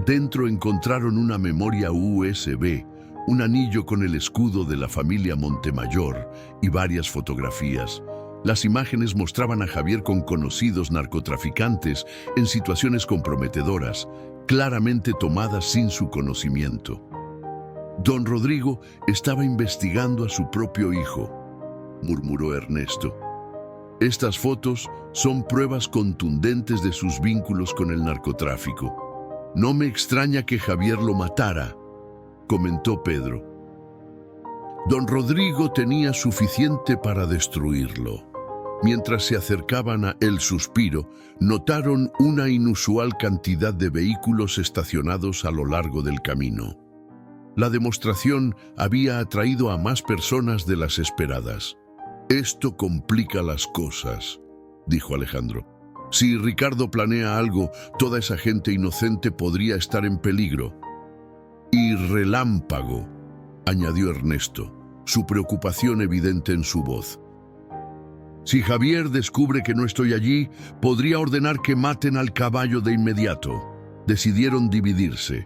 Dentro encontraron una memoria USB, un anillo con el escudo de la familia Montemayor y varias fotografías. Las imágenes mostraban a Javier con conocidos narcotraficantes en situaciones comprometedoras, claramente tomadas sin su conocimiento. Don Rodrigo estaba investigando a su propio hijo, murmuró Ernesto. Estas fotos son pruebas contundentes de sus vínculos con el narcotráfico. No me extraña que Javier lo matara, comentó Pedro. Don Rodrigo tenía suficiente para destruirlo. Mientras se acercaban a El Suspiro, notaron una inusual cantidad de vehículos estacionados a lo largo del camino. La demostración había atraído a más personas de las esperadas. «Esto complica las cosas», dijo Alejandro. «Si Ricardo planea algo, toda esa gente inocente podría estar en peligro». «Y Relámpago», añadió Ernesto, su preocupación evidente en su voz. «Si Javier descubre que no estoy allí, podría ordenar que maten al caballo de inmediato». Decidieron dividirse.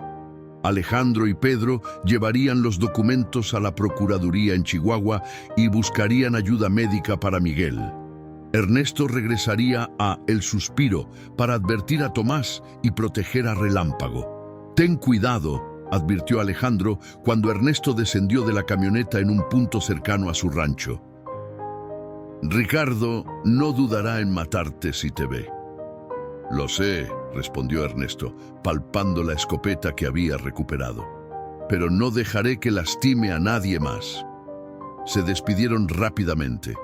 Alejandro y Pedro llevarían los documentos a la Procuraduría en Chihuahua y buscarían ayuda médica para Miguel. Ernesto regresaría a El Suspiro para advertir a Tomás y proteger a Relámpago. «Ten cuidado», advirtió Alejandro cuando Ernesto descendió de la camioneta en un punto cercano a su rancho. «Ricardo no dudará en matarte si te ve». «Lo sé», respondió Ernesto, palpando la escopeta que había recuperado. «Pero no dejaré que lastime a nadie más». Se despidieron rápidamente,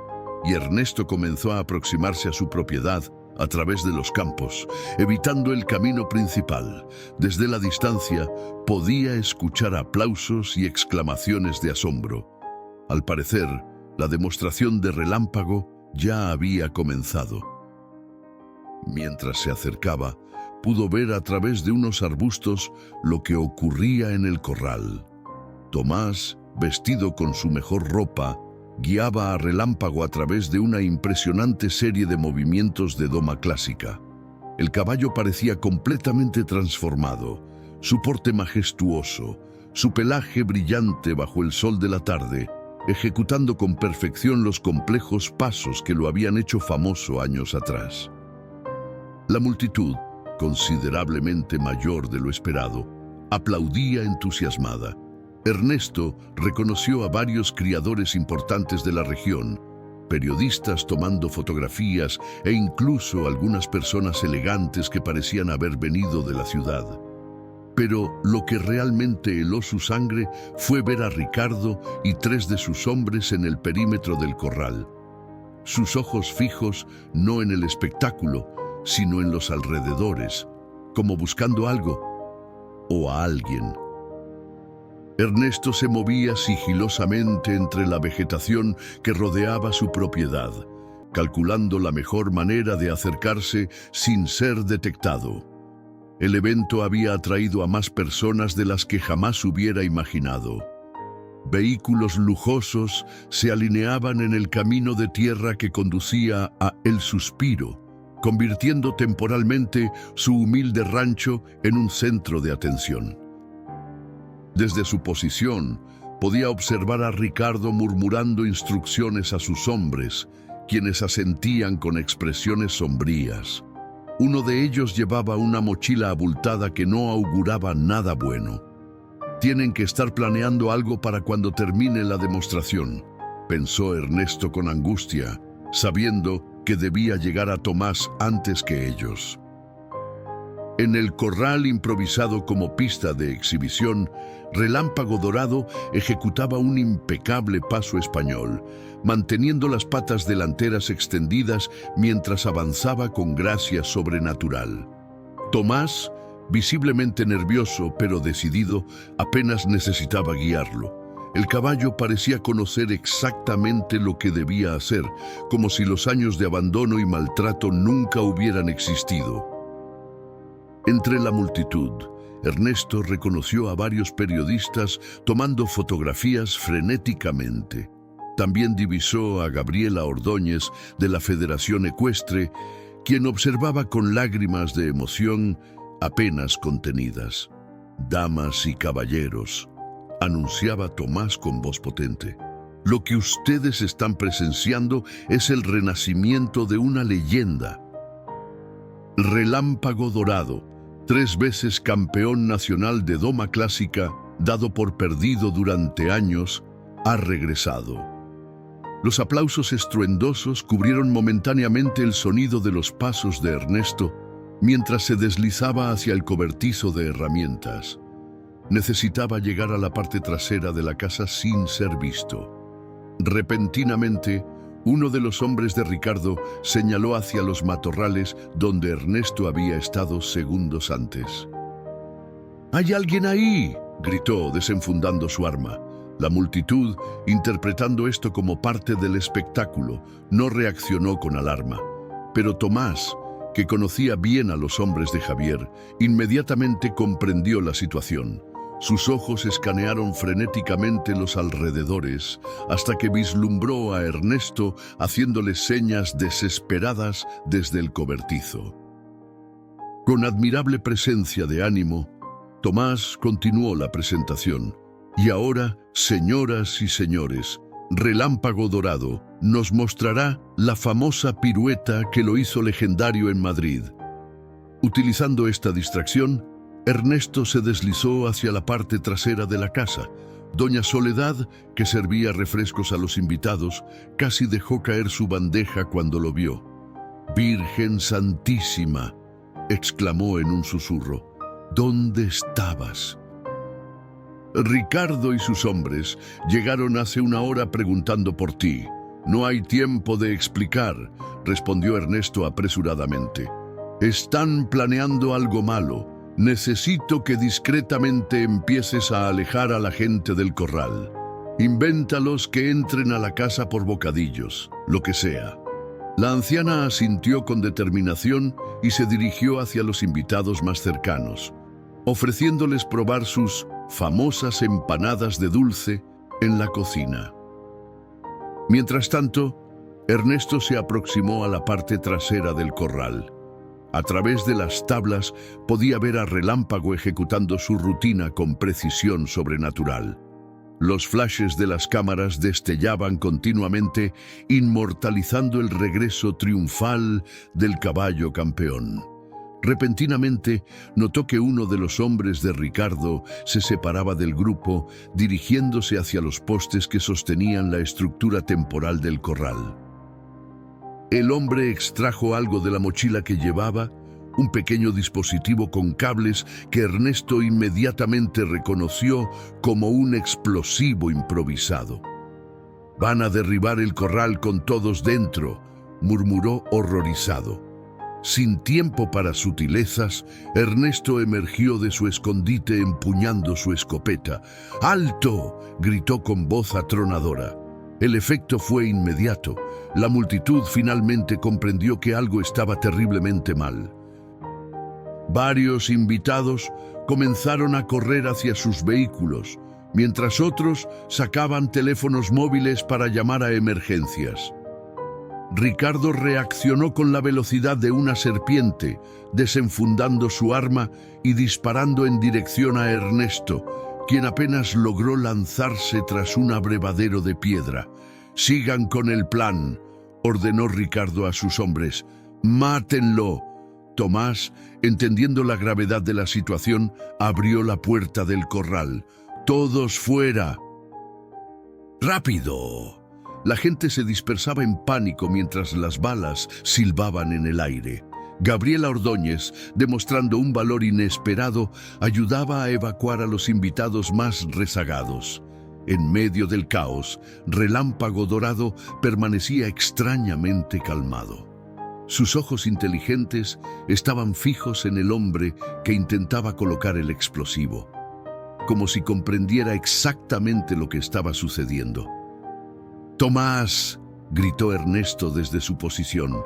y Ernesto comenzó a aproximarse a su propiedad a través de los campos, evitando el camino principal. Desde la distancia podía escuchar aplausos y exclamaciones de asombro. Al parecer, la demostración de Relámpago ya había comenzado. Mientras se acercaba, pudo ver a través de unos arbustos lo que ocurría en el corral. Tomás, vestido con su mejor ropa, guiaba a Relámpago a través de una impresionante serie de movimientos de doma clásica. El caballo parecía completamente transformado, su porte majestuoso, su pelaje brillante bajo el sol de la tarde, ejecutando con perfección los complejos pasos que lo habían hecho famoso años atrás. La multitud, considerablemente mayor de lo esperado, aplaudía entusiasmada. Ernesto reconoció a varios criadores importantes de la región, periodistas tomando fotografías e incluso algunas personas elegantes que parecían haber venido de la ciudad. Pero lo que realmente heló su sangre fue ver a Ricardo y 3 de sus hombres en el perímetro del corral. Sus ojos fijos no en el espectáculo, sino en los alrededores, como buscando algo o a alguien. Ernesto se movía sigilosamente entre la vegetación que rodeaba su propiedad, calculando la mejor manera de acercarse sin ser detectado. El evento había atraído a más personas de las que jamás hubiera imaginado. Vehículos lujosos se alineaban en el camino de tierra que conducía a El Suspiro, convirtiendo temporalmente su humilde rancho en un centro de atención. Desde su posición, podía observar a Ricardo murmurando instrucciones a sus hombres, quienes asentían con expresiones sombrías. Uno de ellos llevaba una mochila abultada que no auguraba nada bueno. «Tienen que estar planeando algo para cuando termine la demostración», pensó Ernesto con angustia, sabiendo que debía llegar a Tomás antes que ellos. En el corral improvisado como pista de exhibición, Relámpago Dorado ejecutaba un impecable paso español, manteniendo las patas delanteras extendidas mientras avanzaba con gracia sobrenatural. Tomás, visiblemente nervioso pero decidido, apenas necesitaba guiarlo. El caballo parecía conocer exactamente lo que debía hacer, como si los años de abandono y maltrato nunca hubieran existido. Entre la multitud, Ernesto reconoció a varios periodistas tomando fotografías frenéticamente. También divisó a Gabriela Ordóñez de la Federación Ecuestre, quien observaba con lágrimas de emoción apenas contenidas. «Damas y caballeros», anunciaba Tomás con voz potente, «lo que ustedes están presenciando es el renacimiento de una leyenda. Relámpago Dorado, 3 veces campeón nacional de doma clásica, dado por perdido durante años, ha regresado». Los aplausos estruendosos cubrieron momentáneamente el sonido de los pasos de Ernesto mientras se deslizaba hacia el cobertizo de herramientas. Necesitaba llegar a la parte trasera de la casa sin ser visto. Repentinamente, uno de los hombres de Ricardo señaló hacia los matorrales donde Ernesto había estado segundos antes. «¡Hay alguien ahí!», gritó, desenfundando su arma. La multitud, interpretando esto como parte del espectáculo, no reaccionó con alarma. Pero Tomás, que conocía bien a los hombres de Javier, inmediatamente comprendió la situación. Sus ojos escanearon frenéticamente los alrededores hasta que vislumbró a Ernesto haciéndole señas desesperadas desde el cobertizo. Con admirable presencia de ánimo, Tomás continuó la presentación. «Y ahora, señoras y señores, Relámpago Dorado nos mostrará la famosa pirueta que lo hizo legendario en Madrid». Utilizando esta distracción, Ernesto se deslizó hacia la parte trasera de la casa. Doña Soledad, que servía refrescos a los invitados, casi dejó caer su bandeja cuando lo vio. «Virgen Santísima», exclamó en un susurro, «¿dónde estabas?». «Ricardo y sus hombres llegaron hace una hora preguntando por ti. No hay tiempo de explicar», respondió Ernesto apresuradamente. «Están planeando algo malo. Necesito que discretamente empieces a alejar a la gente del corral. Invéntalos que entren a la casa por bocadillos, lo que sea. La anciana asintió con determinación y se dirigió hacia los invitados más cercanos, ofreciéndoles probar sus famosas empanadas de dulce en la cocina. Mientras tanto, Ernesto se aproximó a la parte trasera del corral. A través de las tablas podía ver a Relámpago ejecutando su rutina con precisión sobrenatural. Los flashes de las cámaras destellaban continuamente, inmortalizando el regreso triunfal del caballo campeón. Repentinamente, notó que uno de los hombres de Ricardo se separaba del grupo, dirigiéndose hacia los postes que sostenían la estructura temporal del corral. El hombre extrajo algo de la mochila que llevaba, un pequeño dispositivo con cables que Ernesto inmediatamente reconoció como un explosivo improvisado. «Van a derribar el corral con todos dentro», murmuró horrorizado. Sin tiempo para sutilezas, Ernesto emergió de su escondite empuñando su escopeta. «¡Alto!», gritó con voz atronadora. El efecto fue inmediato. La multitud finalmente comprendió que algo estaba terriblemente mal. Varios invitados comenzaron a correr hacia sus vehículos, mientras otros sacaban teléfonos móviles para llamar a emergencias. Ricardo reaccionó con la velocidad de una serpiente, desenfundando su arma y disparando en dirección a Ernesto, quien apenas logró lanzarse tras un abrevadero de piedra. «Sigan con el plan», ordenó Ricardo a sus hombres. «Mátenlo». Tomás, entendiendo la gravedad de la situación, abrió la puerta del corral. «¡Todos fuera!». ¡Rápido! La gente se dispersaba en pánico mientras las balas silbaban en el aire. Gabriela Ordóñez, demostrando un valor inesperado, ayudaba a evacuar a los invitados más rezagados. En medio del caos, Relámpago Dorado permanecía extrañamente calmado. Sus ojos inteligentes estaban fijos en el hombre que intentaba colocar el explosivo, como si comprendiera exactamente lo que estaba sucediendo. «¡Tomás!», gritó Ernesto desde su posición.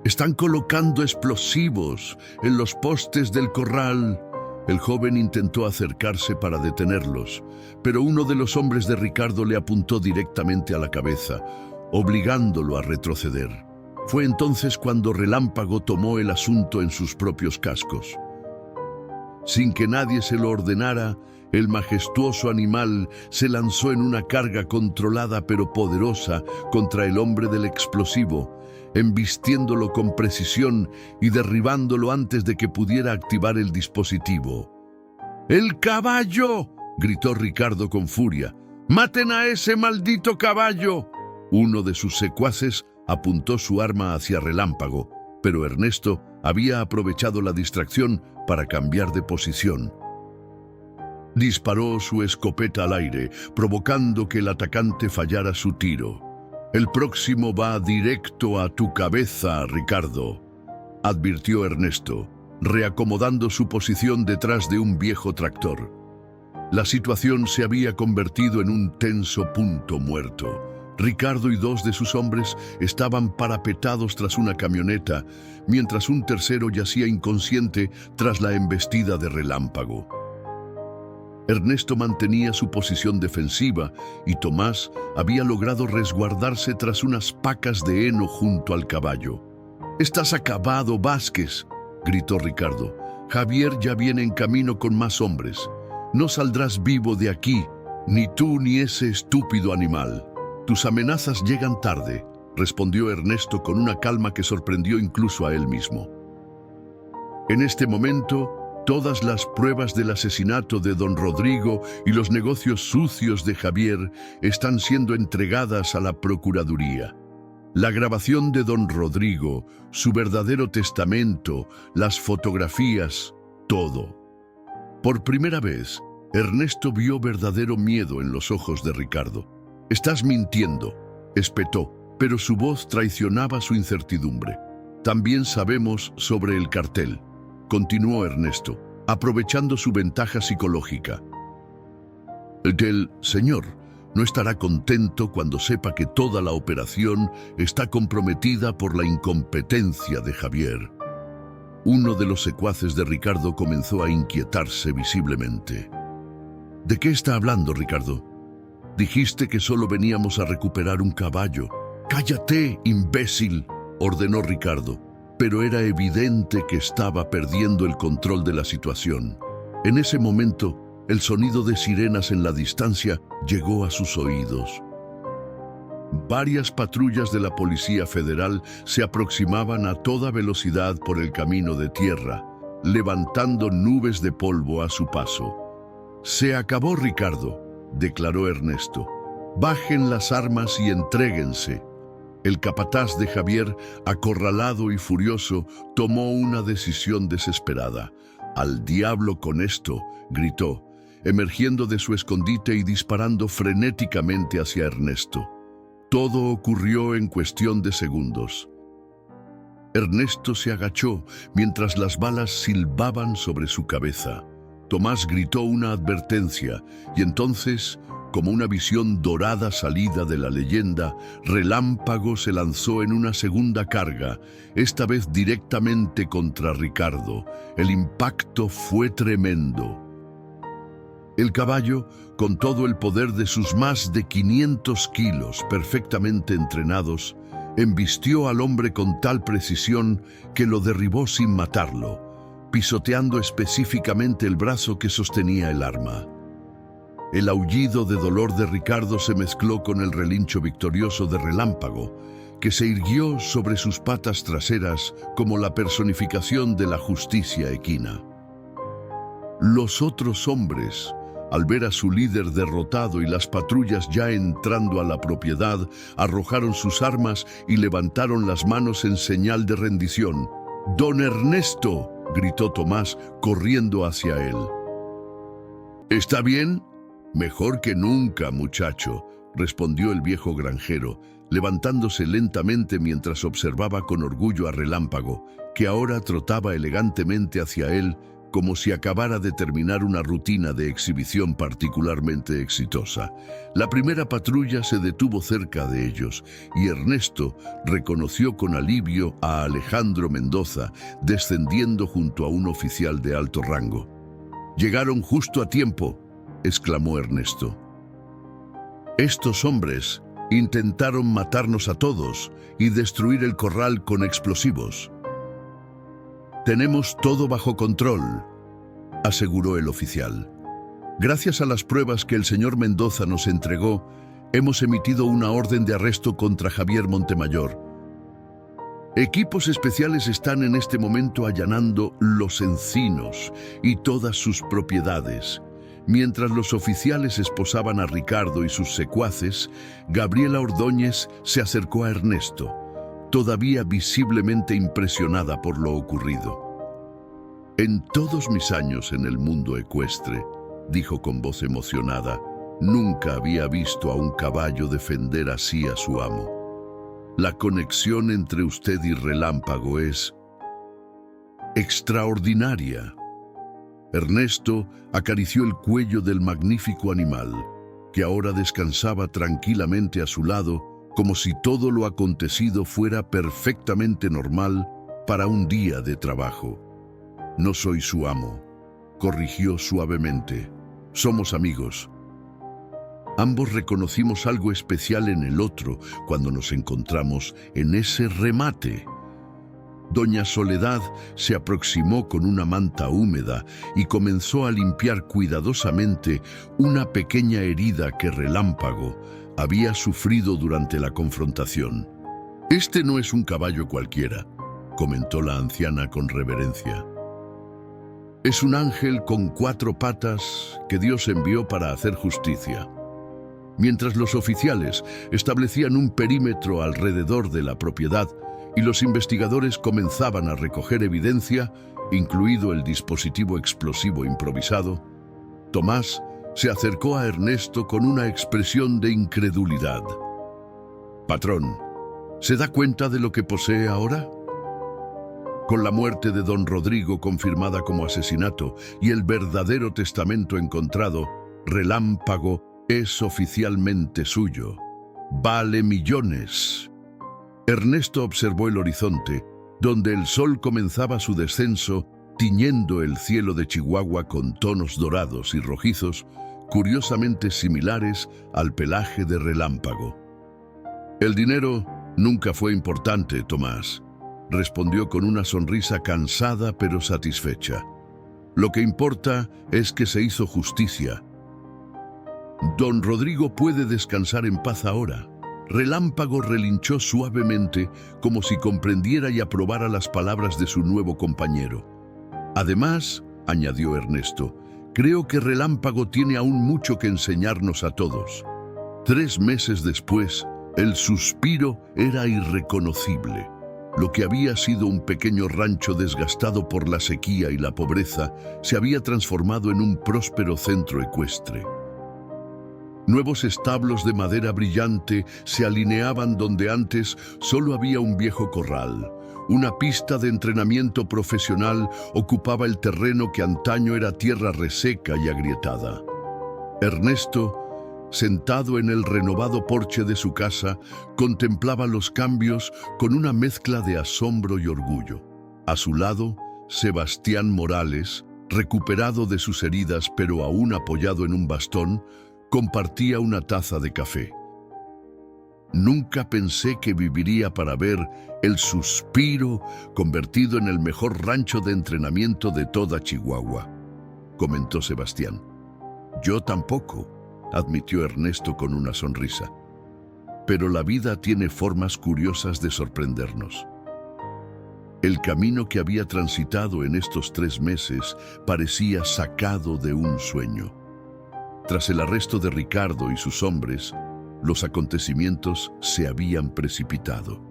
«Están colocando explosivos en los postes del corral». El joven intentó acercarse para detenerlos, pero uno de los hombres de Ricardo le apuntó directamente a la cabeza, obligándolo a retroceder. Fue entonces cuando Relámpago tomó el asunto en sus propios cascos. Sin que nadie se lo ordenara, el majestuoso animal se lanzó en una carga controlada pero poderosa contra el hombre del explosivo, embistiéndolo con precisión y derribándolo antes de que pudiera activar el dispositivo. «¡El caballo!», gritó Ricardo con furia. «¡Maten a ese maldito caballo!». Uno de sus secuaces apuntó su arma hacia Relámpago, pero Ernesto había aprovechado la distracción para cambiar de posición. Disparó su escopeta al aire, provocando que el atacante fallara su tiro. «El próximo va directo a tu cabeza, Ricardo», advirtió Ernesto, reacomodando su posición detrás de un viejo tractor. La situación se había convertido en un tenso punto muerto. Ricardo y dos de sus hombres estaban parapetados tras una camioneta, mientras un tercero yacía inconsciente tras la embestida de Relámpago. Ernesto mantenía su posición defensiva y Tomás había logrado resguardarse tras unas pacas de heno junto al caballo. «¡Estás acabado, Vázquez!», gritó Ricardo. «Javier ya viene en camino con más hombres. No saldrás vivo de aquí, ni tú ni ese estúpido animal». «Tus amenazas llegan tarde», respondió Ernesto con una calma que sorprendió incluso a él mismo. En este momento, todas las pruebas del asesinato de don Rodrigo y los negocios sucios de Javier están siendo entregadas a la Procuraduría. La grabación de don Rodrigo, su verdadero testamento, las fotografías, todo. Por primera vez, Ernesto vio verdadero miedo en los ojos de Ricardo. «Estás mintiendo», espetó, pero su voz traicionaba su incertidumbre. «También sabemos sobre el cartel», continuó Ernesto, aprovechando su ventaja psicológica. «Señor, No estará contento cuando sepa que toda la operación está comprometida por la incompetencia de Javier. Uno de los secuaces de Ricardo comenzó a inquietarse visiblemente. ¿De qué está hablando, Ricardo? Dijiste que solo veníamos a recuperar un caballo. ¡Cállate, imbécil!, ordenó Ricardo, pero era evidente que estaba perdiendo el control de la situación. En ese momento, el sonido de sirenas en la distancia llegó a sus oídos. Varias patrullas de la Policía Federal se aproximaban a toda velocidad por el camino de tierra, levantando nubes de polvo a su paso. «Se acabó, Ricardo», declaró Ernesto. «Bajen las armas y entréguense». El capataz de Javier, acorralado y furioso, tomó una decisión desesperada. «Al diablo con esto», gritó, emergiendo de su escondite y disparando frenéticamente hacia Ernesto. Todo ocurrió en cuestión de segundos. Ernesto se agachó mientras las balas silbaban sobre su cabeza. Tomás gritó una advertencia y entonces, como una visión dorada salida de la leyenda, Relámpago se lanzó en una segunda carga, esta vez directamente contra Ricardo. El impacto fue tremendo. El caballo, con todo el poder de sus más de 500 kilos perfectamente entrenados, embistió al hombre con tal precisión que lo derribó sin matarlo, pisoteando específicamente el brazo que sostenía el arma. El aullido de dolor de Ricardo se mezcló con el relincho victorioso de Relámpago, que se irguió sobre sus patas traseras como la personificación de la justicia equina. Los otros hombres, al ver a su líder derrotado y las patrullas ya entrando a la propiedad, arrojaron sus armas y levantaron las manos en señal de rendición. «¡Don Ernesto!», gritó Tomás, corriendo hacia él. «¿Está bien?». «Mejor que nunca, muchacho», respondió el viejo granjero, levantándose lentamente mientras observaba con orgullo a Relámpago, que ahora trotaba elegantemente hacia él, como si acabara de terminar una rutina de exhibición particularmente exitosa. La primera patrulla se detuvo cerca de ellos y Ernesto reconoció con alivio a Alejandro Mendoza descendiendo junto a un oficial de alto rango. «Llegaron justo a tiempo», exclamó Ernesto. «Estos hombres intentaron matarnos a todos y destruir el corral con explosivos». «Tenemos todo bajo control», aseguró el oficial. «Gracias a las pruebas que el señor Mendoza nos entregó, hemos emitido una orden de arresto contra Javier Montemayor. Equipos especiales están en este momento allanando Los Encinos y todas sus propiedades». Mientras los oficiales esposaban a Ricardo y sus secuaces, Gabriela Ordóñez se acercó a Ernesto, todavía visiblemente impresionada por lo ocurrido. «En todos mis años en el mundo ecuestre», dijo con voz emocionada, «nunca había visto a un caballo defender así a su amo. La conexión entre usted y Relámpago es extraordinaria». Ernesto acarició el cuello del magnífico animal, que ahora descansaba tranquilamente a su lado, como si todo lo acontecido fuera perfectamente normal para un día de trabajo. «No soy su amo», corrigió suavemente. «Somos amigos». Ambos reconocimos algo especial en el otro cuando nos encontramos en ese remate. Doña Soledad se aproximó con una manta húmeda y comenzó a limpiar cuidadosamente una pequeña herida que Relámpago había sufrido durante la confrontación. «Este no es un caballo cualquiera», comentó la anciana con reverencia. «Es un ángel con 4 patas que Dios envió para hacer justicia». Mientras los oficiales establecían un perímetro alrededor de la propiedad, y los investigadores comenzaban a recoger evidencia, incluido el dispositivo explosivo improvisado, Tomás se acercó a Ernesto con una expresión de incredulidad. «Patrón, ¿se da cuenta de lo que posee ahora?». Con la muerte de don Rodrigo confirmada como asesinato y el verdadero testamento encontrado, Relámpago Es oficialmente suyo. Vale millones. Ernesto observó el horizonte, donde el sol comenzaba su descenso, tiñendo el cielo de Chihuahua con tonos dorados y rojizos, curiosamente similares al pelaje de relámpago. El dinero nunca fue importante, Tomás, respondió con una sonrisa cansada pero satisfecha. Lo que importa es que se hizo justicia. Don Rodrigo puede descansar en paz ahora. Relámpago relinchó suavemente, como si comprendiera y aprobara las palabras de su nuevo compañero. Además, añadió Ernesto, creo que Relámpago tiene aún mucho que enseñarnos a todos. 3 meses después, el suspiro era irreconocible. Lo que había sido un pequeño rancho desgastado por la sequía y la pobreza se había transformado en un próspero centro ecuestre. Nuevos establos de madera brillante se alineaban donde antes solo había un viejo corral. Una pista de entrenamiento profesional ocupaba el terreno que antaño era tierra reseca y agrietada. Ernesto, sentado en el renovado porche de su casa, contemplaba los cambios con una mezcla de asombro y orgullo. A su lado, Sebastián Morales, recuperado de sus heridas pero aún apoyado en un bastón, compartía una taza de café. Nunca pensé que viviría para ver el Suspiro convertido en el mejor rancho de entrenamiento de toda Chihuahua, comentó Sebastián. Yo tampoco, admitió Ernesto con una sonrisa. Pero la vida tiene formas curiosas de sorprendernos. El camino que había transitado en estos 3 meses parecía sacado de un sueño. Tras el arresto de Ricardo y sus hombres, los acontecimientos se habían precipitado.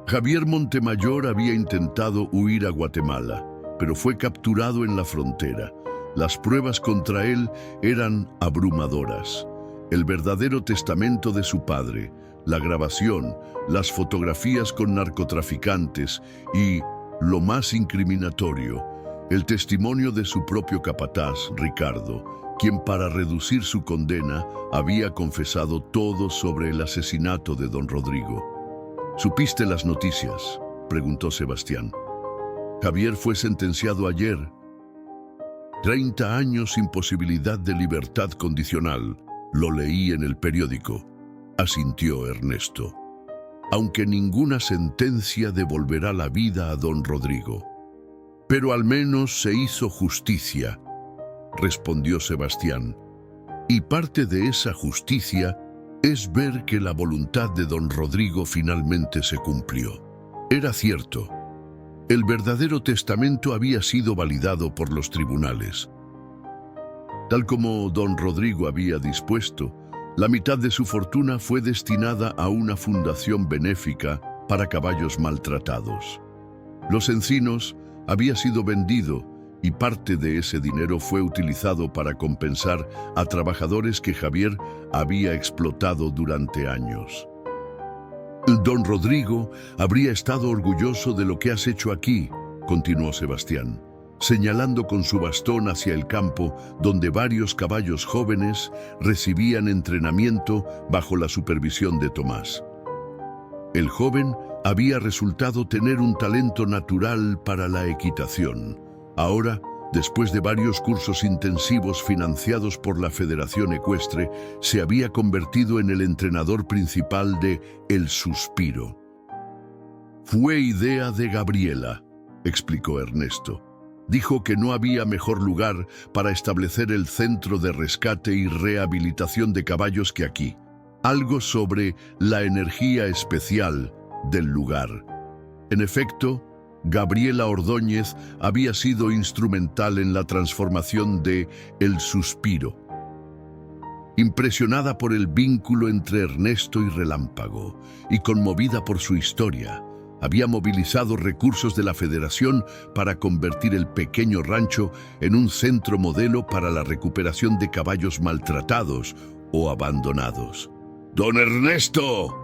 Javier Montemayor había intentado huir a Guatemala, pero fue capturado en la frontera. Las pruebas contra él eran abrumadoras. El verdadero testamento de su padre, la grabación, las fotografías con narcotraficantes y, lo más incriminatorio, el testimonio de su propio capataz, Ricardo, quien para reducir su condena había confesado todo sobre el asesinato de don Rodrigo. ¿Supiste las noticias?, preguntó Sebastián. Javier fue sentenciado ayer. 30 años sin posibilidad de libertad condicional. Lo leí en el periódico, asintió Ernesto. Aunque ninguna sentencia devolverá la vida a don Rodrigo. Pero al menos se hizo justicia, respondió Sebastián. Y parte de esa justicia es ver que la voluntad de don Rodrigo finalmente se cumplió. Era cierto. El verdadero testamento había sido validado por los tribunales. Tal como don Rodrigo había dispuesto, la mitad de su fortuna fue destinada a una fundación benéfica para caballos maltratados. Los Encinos había sido vendido y parte de ese dinero fue utilizado para compensar a trabajadores que Javier había explotado durante años. Don Rodrigo habría estado orgulloso de lo que has hecho aquí, continuó Sebastián, señalando con su bastón hacia el campo donde varios caballos jóvenes recibían entrenamiento bajo la supervisión de Tomás. El joven había resultado tener un talento natural para la equitación. Ahora, después de varios cursos intensivos financiados por la Federación Ecuestre, se había convertido en el entrenador principal de El Suspiro. Fue idea de Gabriela, explicó Ernesto. Dijo que no había mejor lugar para establecer el centro de rescate y rehabilitación de caballos que aquí. Algo sobre la energía especial del lugar. En efecto, Gabriela Ordóñez había sido instrumental en la transformación de El Suspiro. Impresionada por el vínculo entre Ernesto y Relámpago, y conmovida por su historia, había movilizado recursos de la Federación para convertir el pequeño rancho en un centro modelo para la recuperación de caballos maltratados o abandonados. ¡Don Ernesto!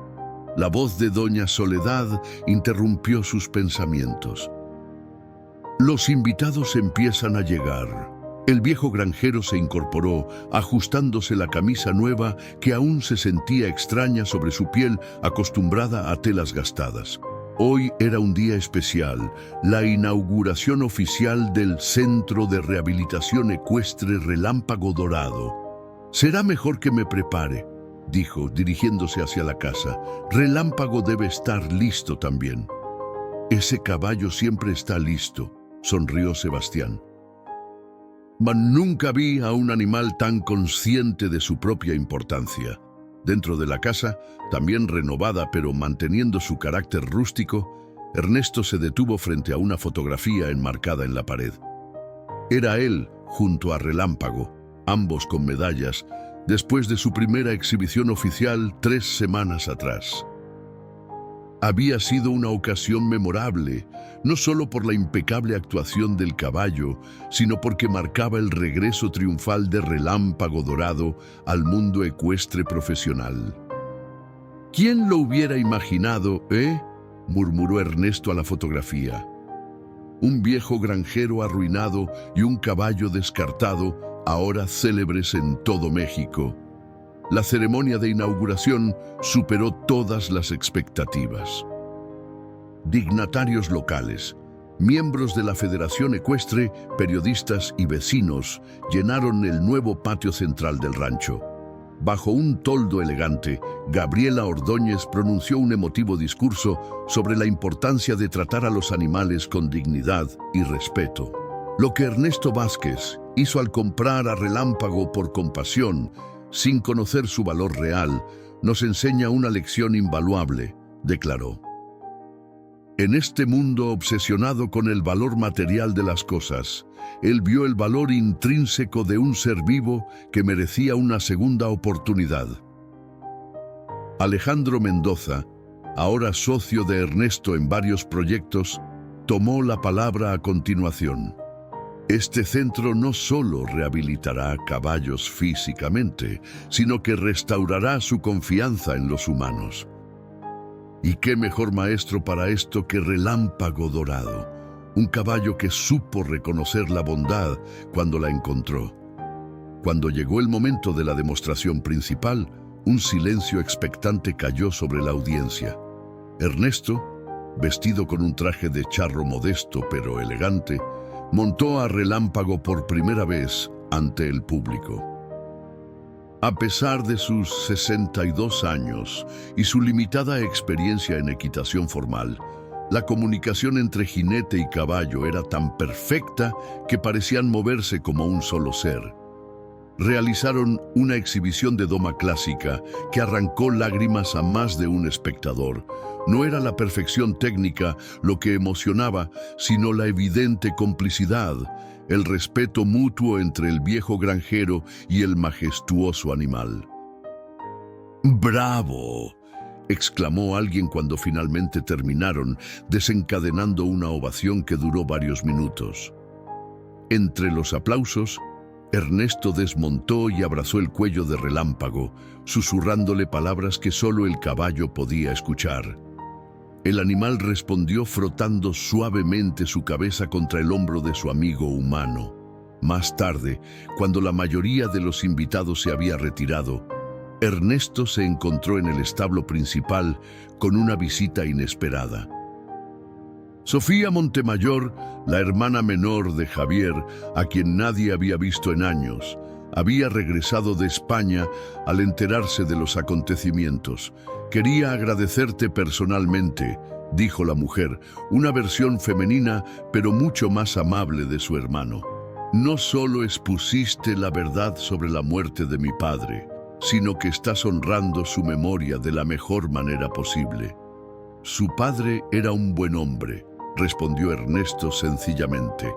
La voz de doña Soledad interrumpió sus pensamientos. Los invitados empiezan a llegar. El viejo granjero se incorporó, ajustándose la camisa nueva que aún se sentía extraña sobre su piel acostumbrada a telas gastadas. Hoy era un día especial, la inauguración oficial del Centro de Rehabilitación Ecuestre Relámpago Dorado. «Será mejor que me prepare», dijo, dirigiéndose hacia la casa. «Relámpago debe estar listo también». «Ese caballo siempre está listo», sonrió Sebastián. Mas nunca vi a un animal tan consciente de su propia importancia. Dentro de la casa, también renovada pero manteniendo su carácter rústico, Ernesto se detuvo frente a una fotografía enmarcada en la pared. Era él, junto a Relámpago, ambos con medallas, después de su primera exhibición oficial 3 semanas atrás. Había sido una ocasión memorable, no solo por la impecable actuación del caballo, sino porque marcaba el regreso triunfal de Relámpago Dorado al mundo ecuestre profesional. «¿Quién lo hubiera imaginado, murmuró Ernesto a la fotografía. Un viejo granjero arruinado y un caballo descartado, ahora célebres en todo México. La ceremonia de inauguración superó todas las expectativas. Dignatarios locales, miembros de la Federación Ecuestre, periodistas y vecinos llenaron el nuevo patio central del rancho. Bajo un toldo elegante, Gabriela Ordóñez pronunció un emotivo discurso sobre la importancia de tratar a los animales con dignidad y respeto. Lo que Ernesto Vázquez hizo al comprar a Relámpago por compasión, sin conocer su valor real, nos enseña una lección invaluable, declaró. En este mundo obsesionado con el valor material de las cosas, él vio el valor intrínseco de un ser vivo que merecía una segunda oportunidad. Alejandro Mendoza, ahora socio de Ernesto en varios proyectos, tomó la palabra a continuación. Este centro no solo rehabilitará caballos físicamente, sino que restaurará su confianza en los humanos. ¿Y qué mejor maestro para esto que Relámpago Dorado? Un caballo que supo reconocer la bondad cuando la encontró. Cuando llegó el momento de la demostración principal, un silencio expectante cayó sobre la audiencia. Ernesto, vestido con un traje de charro modesto pero elegante, montó a Relámpago por primera vez ante el público. A pesar de sus 62 años y su limitada experiencia en equitación formal, la comunicación entre jinete y caballo era tan perfecta que parecían moverse como un solo ser. Realizaron una exhibición de doma clásica que arrancó lágrimas a más de un espectador. No era la perfección técnica lo que emocionaba, sino la evidente complicidad, el respeto mutuo entre el viejo granjero y el majestuoso animal. ¡Bravo!, exclamó alguien cuando finalmente terminaron, desencadenando una ovación que duró varios minutos. Entre los aplausos, Ernesto desmontó y abrazó el cuello de Relámpago, susurrándole palabras que solo el caballo podía escuchar. El animal respondió frotando suavemente su cabeza contra el hombro de su amigo humano. Más tarde, cuando la mayoría de los invitados se había retirado, Ernesto se encontró en el establo principal con una visita inesperada. Sofía Montemayor, la hermana menor de Javier, a quien nadie había visto en años, había regresado de España al enterarse de los acontecimientos. «Quería agradecerte personalmente», dijo la mujer, una versión femenina pero mucho más amable de su hermano. «No solo expusiste la verdad sobre la muerte de mi padre, sino que estás honrando su memoria de la mejor manera posible». «Su padre era un buen hombre», respondió Ernesto sencillamente.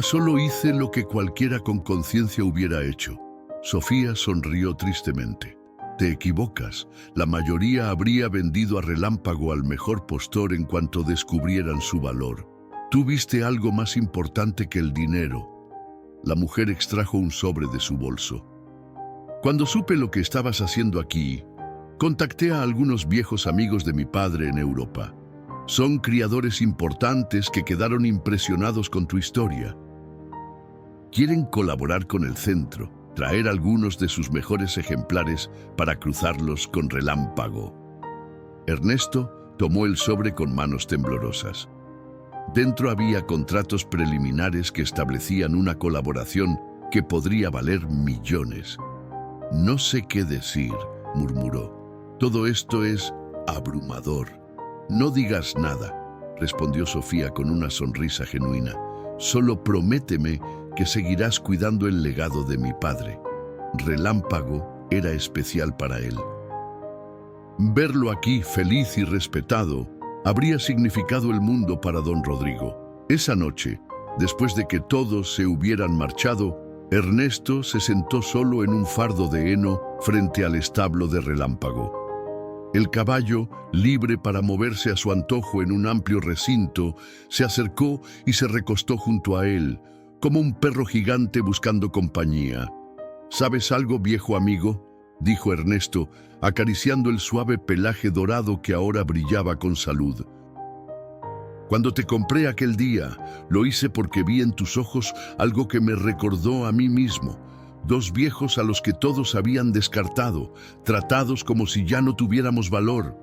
«Solo hice lo que cualquiera con conciencia hubiera hecho». Sofía sonrió tristemente. «Te equivocas. La mayoría habría vendido a Relámpago al mejor postor en cuanto descubrieran su valor. Tú viste algo más importante que el dinero». La mujer extrajo un sobre de su bolso. «Cuando supe lo que estabas haciendo aquí, contacté a algunos viejos amigos de mi padre en Europa. Son criadores importantes que quedaron impresionados con tu historia. Quieren colaborar con el centro, traer algunos de sus mejores ejemplares para cruzarlos con Relámpago. Ernesto tomó el sobre con manos temblorosas. Dentro había contratos preliminares que establecían una colaboración que podría valer millones. «No sé qué decir», murmuró. «Todo esto es abrumador». «No digas nada», respondió Sofía con una sonrisa genuina. «Solo prométeme que seguirás cuidando el legado de mi padre». Relámpago era especial para él. Verlo aquí, feliz y respetado, habría significado el mundo para don Rodrigo. Esa noche, después de que todos se hubieran marchado, Ernesto se sentó solo en un fardo de heno frente al establo de Relámpago. El caballo, libre para moverse a su antojo en un amplio recinto, se acercó y se recostó junto a él, como un perro gigante buscando compañía. «¿Sabes algo, viejo amigo?», dijo Ernesto, acariciando el suave pelaje dorado que ahora brillaba con salud. «Cuando te compré aquel día, lo hice porque vi en tus ojos algo que me recordó a mí mismo. Dos viejos a los que todos habían descartado, tratados como si ya no tuviéramos valor».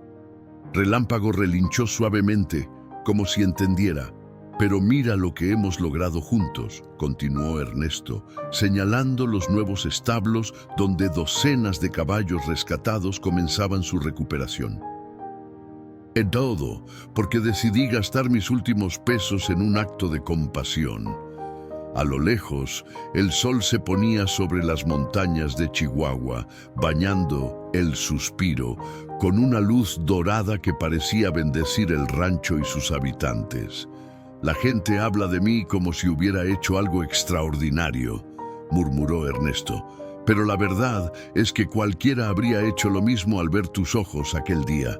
Relámpago relinchó suavemente, como si entendiera. «Pero mira lo que hemos logrado juntos», continuó Ernesto, señalando los nuevos establos donde docenas de caballos rescatados comenzaban su recuperación. «Es todo porque decidí gastar mis últimos pesos en un acto de compasión». A lo lejos, el sol se ponía sobre las montañas de Chihuahua, bañando el Suspiro con una luz dorada que parecía bendecir el rancho y sus habitantes. «La gente habla de mí como si hubiera hecho algo extraordinario», murmuró Ernesto. «Pero la verdad es que cualquiera habría hecho lo mismo al ver tus ojos aquel día.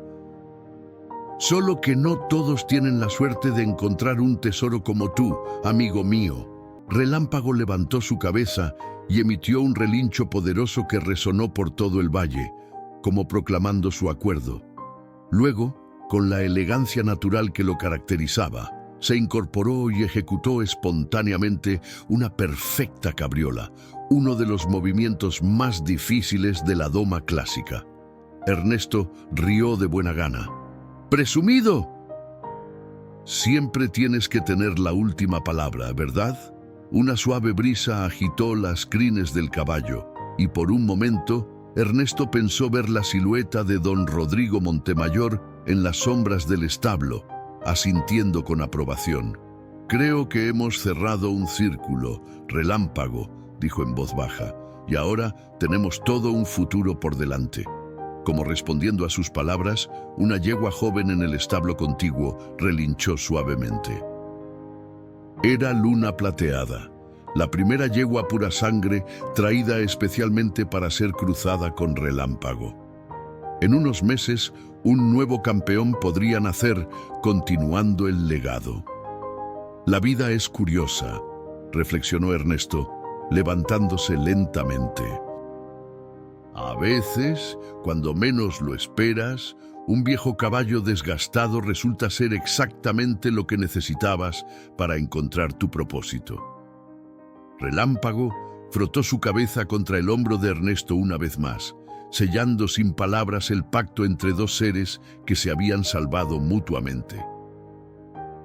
Solo que no todos tienen la suerte de encontrar un tesoro como tú, amigo mío». Relámpago levantó su cabeza y emitió un relincho poderoso que resonó por todo el valle, como proclamando su acuerdo. Luego, con la elegancia natural que lo caracterizaba, se incorporó y ejecutó espontáneamente una perfecta cabriola, uno de los movimientos más difíciles de la doma clásica. Ernesto rió de buena gana. «¡Presumido! Siempre tienes que tener la última palabra, ¿verdad?». Una suave brisa agitó las crines del caballo, y por un momento Ernesto pensó ver la silueta de don Rodrigo Montemayor en las sombras del establo, asintiendo con aprobación. «Creo que hemos cerrado un círculo, Relámpago», dijo en voz baja, «y ahora tenemos todo un futuro por delante». Como respondiendo a sus palabras, una yegua joven en el establo contiguo relinchó suavemente. Era Luna Plateada, la primera yegua pura sangre traída especialmente para ser cruzada con Relámpago. En unos meses, un nuevo campeón podría nacer, continuando el legado. «La vida es curiosa», reflexionó Ernesto, levantándose lentamente. «A veces, cuando menos lo esperas, un viejo caballo desgastado resulta ser exactamente lo que necesitabas para encontrar tu propósito». Relámpago frotó su cabeza contra el hombro de Ernesto una vez más, sellando sin palabras el pacto entre dos seres que se habían salvado mutuamente.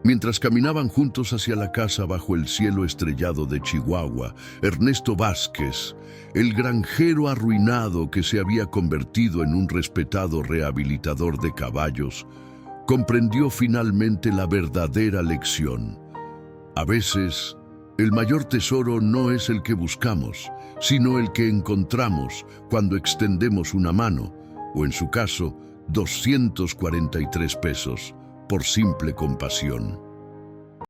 Mientras caminaban juntos hacia la casa bajo el cielo estrellado de Chihuahua, Ernesto Vázquez, el granjero arruinado que se había convertido en un respetado rehabilitador de caballos, comprendió finalmente la verdadera lección. A veces, el mayor tesoro no es el que buscamos, sino el que encontramos cuando extendemos una mano, o en su caso, 243 pesos, por simple compasión.